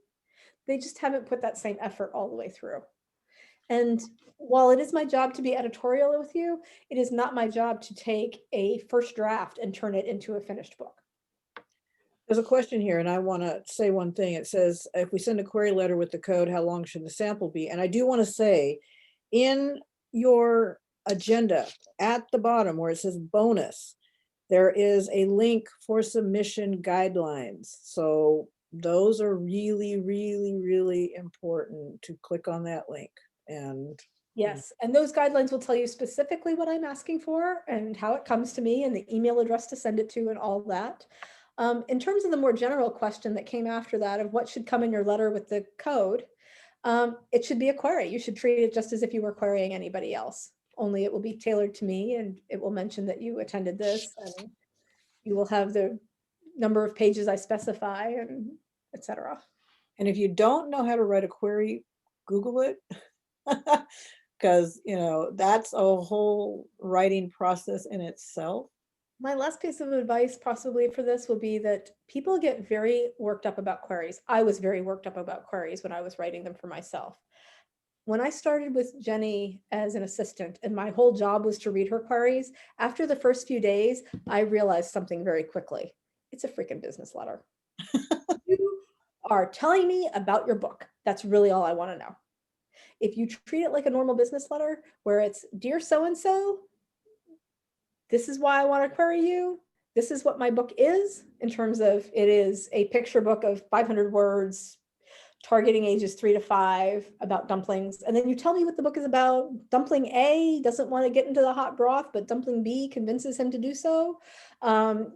They just haven't put that same effort all the way through. And while it is my job to be editorial with you, it is not my job to take a first draft and turn it into a finished book. There's a question here, and I want to say one thing. It says, if we send a query letter with the code, how long should the sample be? And I do want to say, in your agenda at the bottom where it says bonus, there is a link for submission guidelines. So those are really, really, really important to click on that link. And yes, and those guidelines will tell you specifically what I'm asking for and how it comes to me and the email address to send it to and all that. In terms of the more general question that came after that of what should come in your letter with the code, it should be a query. You should treat it just as if you were querying anybody else, only it will be tailored to me and it will mention that you attended this and you will have the number of pages I specify and etc. And if you don't know how to write a query, Google it. Because, that's a whole writing process in itself. My last piece of advice possibly for this will be that people get very worked up about queries. I was very worked up about queries when I was writing them for myself. When I started with Jenny as an assistant and my whole job was to read her queries, after the first few days, I realized something very quickly. It's a freaking business letter. You are telling me about your book. That's really all I want to know. If you treat it like a normal business letter where it's, dear so-and-so, this is why I want to query you. This is what my book is in terms of it is a picture book of 500 words, targeting ages 3 to 5 about dumplings. And then you tell me what the book is about. Dumpling A doesn't want to get into the hot broth, but dumpling B convinces him to do so. And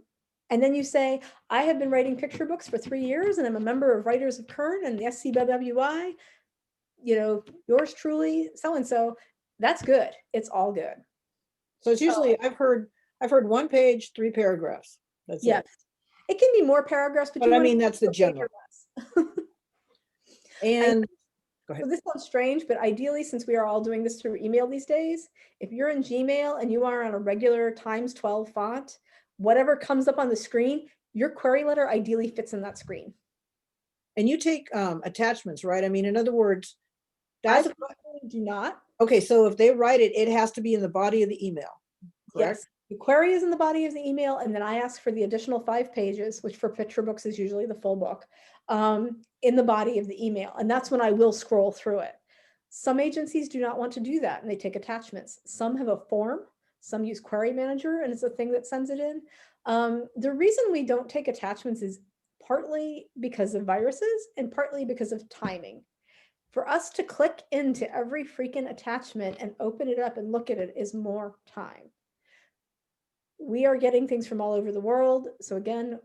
then you say, I have been writing picture books for 3 years and I'm a member of Writers of Kern and the SCWI. Yours truly, so-and-so, that's good. It's all good. So it's usually, I've heard 1 page, 3 paragraphs. That's Yes. it. It can be more paragraphs, but I mean, that's the general. And go ahead. So this sounds strange, but ideally, since we are all doing this through email these days, if you're in Gmail and you are on a regular times 12 font, whatever comes up on the screen, your query letter ideally fits in that screen. And you take attachments, right? I mean, in other words, I do not. Okay, so if they write it, it has to be in the body of the email, correct? Yes, the query is in the body of the email, and then I ask for the additional 5 pages, which for picture books is usually the full book, in the body of the email. And that's when I will scroll through it. Some agencies do not want to do that, and they take attachments. Some have a form, some use Query Manager, and it's a thing that sends it in. The reason we don't take attachments is partly because of viruses and partly because of timing. For us to click into every freaking attachment and open it up and look at it is more time. We are getting things from all over the world. So again,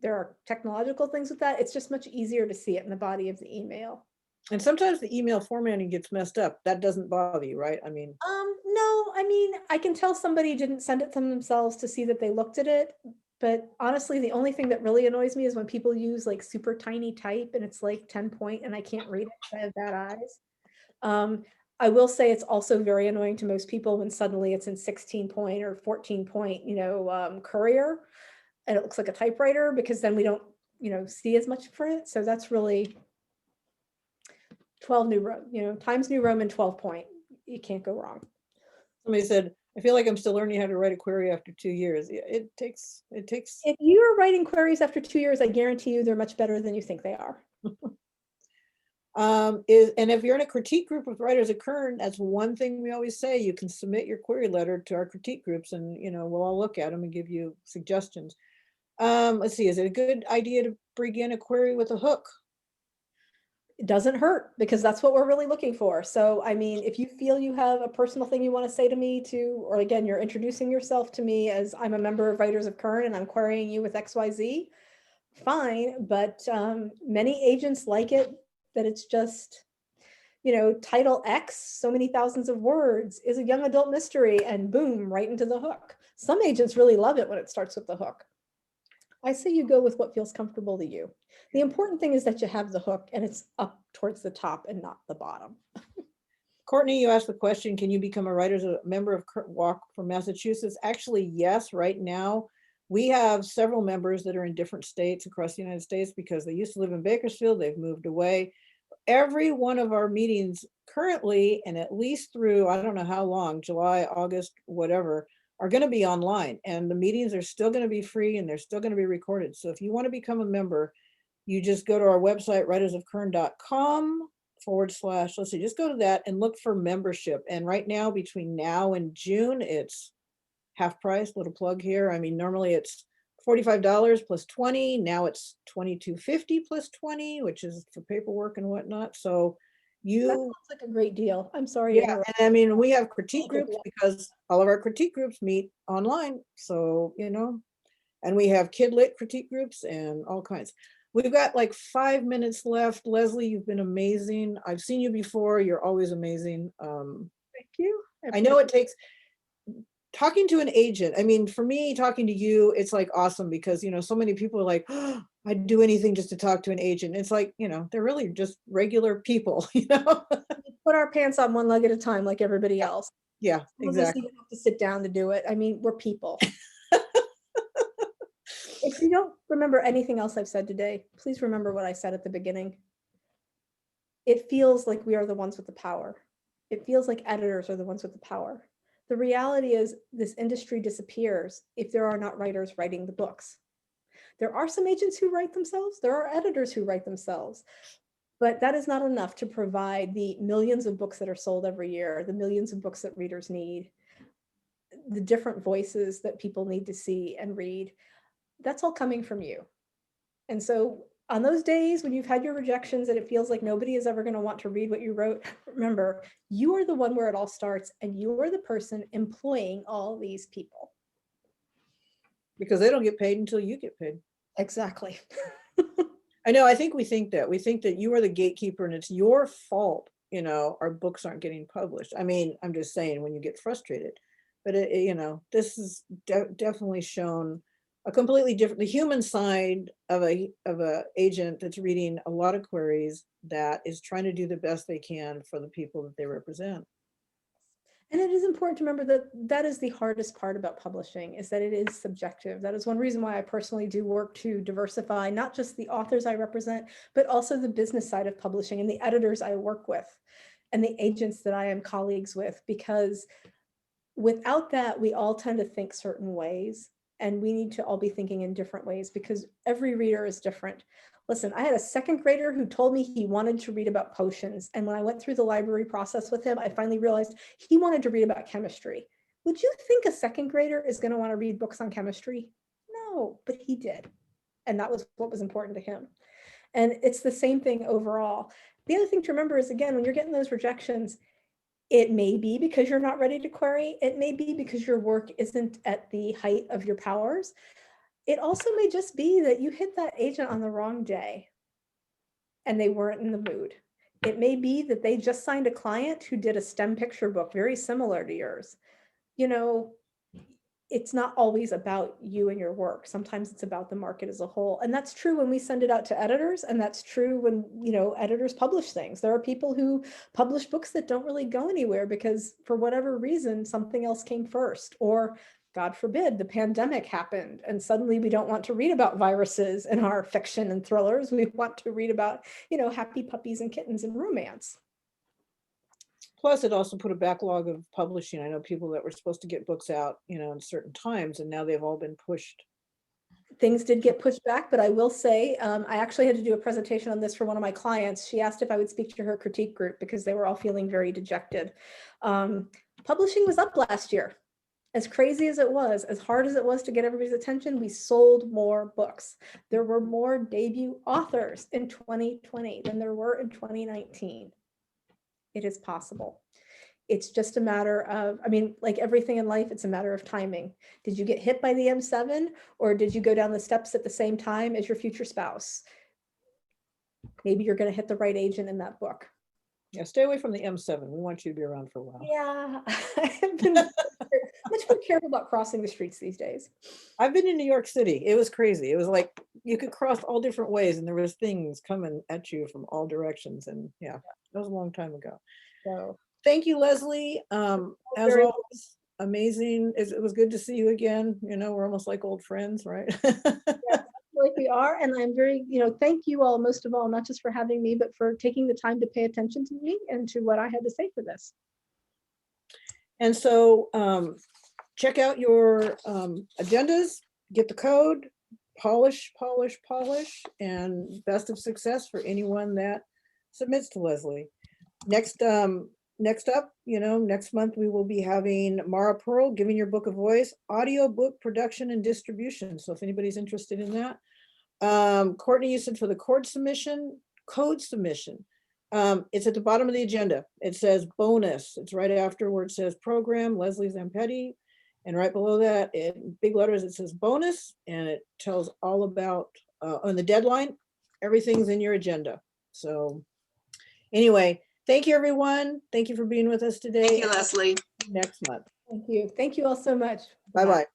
there are technological things with that. It's just much easier to see it in the body of the email. And sometimes the email formatting gets messed up. That doesn't bother you, right? I mean, no, I mean, I can tell somebody didn't send it to themselves to see that they looked at it. But honestly, the only thing that really annoys me is when people use like super tiny type and it's like 10 point and I can't read it because I have bad eyes. I will say it's also very annoying to most people when suddenly it's in 16 point or 14 point, Courier, and it looks like a typewriter because then we don't, see as much print. So that's really 12 new, Times New Roman 12 point. You can't go wrong. Somebody said, I feel like I'm still learning how to write a query after 2 years. Yeah, it takes. If you are writing queries after 2 years, I guarantee you they're much better than you think they are. And if you're in a critique group with Writers of Kern, that's one thing we always say. You can submit your query letter to our critique groups and, we'll all look at them and give you suggestions. Let's see, is it a good idea to begin a query with a hook? It doesn't hurt because that's what we're really looking for. So, I mean, if you feel you have a personal thing you want to say to me or again, you're introducing yourself to me as I'm a member of Writers of Kern and I'm querying you with XYZ, fine. But many agents like it that it's just, title X, so many thousands of words, is a young adult mystery, and boom, right into the hook. Some agents really love it when it starts with the hook. I say you go with what feels comfortable to you. The important thing is that you have the hook and it's up towards the top and not the bottom. Courtney, you asked the question, can you become a member of WOK from Massachusetts? Actually, yes, right now. We have several members that are in different states across the United States because they used to live in Bakersfield, they've moved away. Every one of our meetings currently, and at least through, I don't know how long, July, August, whatever, are going to be online, and the meetings are still going to be free and they're still going to be recorded. So if you want to become a member, you just go to our website, writersofkern.com / let's see, just go to that and look for membership. And right now, between now and June, it's half price, little plug here. I mean, normally it's $45 plus 20. Now it's $22.50 plus 20, which is for paperwork and whatnot. So That you, sounds like a great deal. I'm sorry. to yeah, interrupt. and I mean, we have critique Good groups luck. because all of our critique groups meet online. So, and we have kid lit critique groups and all kinds. We've got like 5 minutes left. Leslie, you've been amazing. I've seen you before. You're always amazing. Thank you. I know it takes talking to an agent. I mean, for me, talking to you, it's like awesome because, so many people are like, oh, I'd do anything just to talk to an agent. It's like, they're really just regular people, We put our pants on one leg at a time like everybody else. Yeah, Some of us exactly. even have to sit down to do it. I mean, we're people. If you don't remember anything else I've said today, please remember what I said at the beginning. It feels like we are the ones with the power. It feels like editors are the ones with the power. The reality is this industry disappears if there are not writers writing the books. There are some agents who write themselves. There are editors who write themselves. But that is not enough to provide the millions of books that are sold every year, the millions of books that readers need, the different voices that people need to see and read. That's all coming from you. And so on those days when you've had your rejections and it feels like nobody is ever going to want to read what you wrote, remember, you are the one where it all starts and you are the person employing all these people. Because they don't get paid until you get paid. Exactly. I know, I think we think that you are the gatekeeper and it's your fault, our books aren't getting published. I mean, I'm just saying when you get frustrated, but this is definitely shown a completely different, the human side of a agent that's reading a lot of queries that is trying to do the best they can for the people that they represent. And it is important to remember that that is the hardest part about publishing, is that it is subjective. That is one reason why I personally do work to diversify, not just the authors I represent, but also the business side of publishing and the editors I work with and the agents that I am colleagues with, because without that, we all tend to think certain ways. And we need to all be thinking in different ways because every reader is different. Listen, I had a second grader who told me he wanted to read about potions. And when I went through the library process with him, I finally realized he wanted to read about chemistry. Would you think a second grader is going to want to read books on chemistry? No, but he did. And that was what was important to him. And it's the same thing overall. The other thing to remember is, again, when you're getting those rejections, it may be because you're not ready to query. It may be because your work isn't at the height of your powers. It also may just be that you hit that agent on the wrong day and they weren't in the mood. It may be that they just signed a client who did a STEM picture book very similar to yours. It's not always about you and your work. Sometimes it's about the market as a whole. And that's true when we send it out to editors. And that's true when, editors publish things. There are people who publish books that don't really go anywhere because for whatever reason, something else came first, or God forbid, the pandemic happened and suddenly we don't want to read about viruses in our fiction and thrillers. We want to read about, happy puppies and kittens and romance. Plus, it also put a backlog of publishing. I know people that were supposed to get books out, in certain times, and now they've all been pushed. Things did get pushed back, but I will say, I actually had to do a presentation on this for one of my clients. She asked if I would speak to her critique group because they were all feeling very dejected. Publishing was up last year. As crazy as it was, as hard as it was to get everybody's attention, we sold more books. There were more debut authors in 2020 than there were in 2019. It is possible. It's just a matter of, like everything in life, it's a matter of timing. Did you get hit by the M7 or did you go down the steps at the same time as your future spouse? Maybe you're going to hit the right agent in that book. Yeah, stay away from the M7. We want you to be around for a while. Yeah, I've been much more careful about crossing the streets these days. I've been in New York City. It was crazy. It was like you could cross all different ways and there was things coming at you from all directions. And yeah, that was a long time ago. So Thank you, Leslie. As very always, amazing. It was good to see you again. You know, we're almost like old friends, right? like we are, and I'm very, thank you all, most of all, not just for having me, but for taking the time to pay attention to me and to what I had to say for this. And so check out your agendas, get the code, polish, polish, polish, and best of success for anyone that submits to Leslie. Next up, next month we will be having Mara Pearl, Giving Your Book a Voice, audiobook production and distribution. So if anybody's interested in that. Courtney, you said for the code submission, it's at the bottom of the agenda. It says bonus. It's right after where it says program, Leslie Zampetti. And right below that, in big letters, it says bonus, and it tells all about, on the deadline, everything's in your agenda. So anyway, thank you, everyone. Thank you for being with us today. Thank you, Leslie. Next month. Thank you all so much. Bye-bye.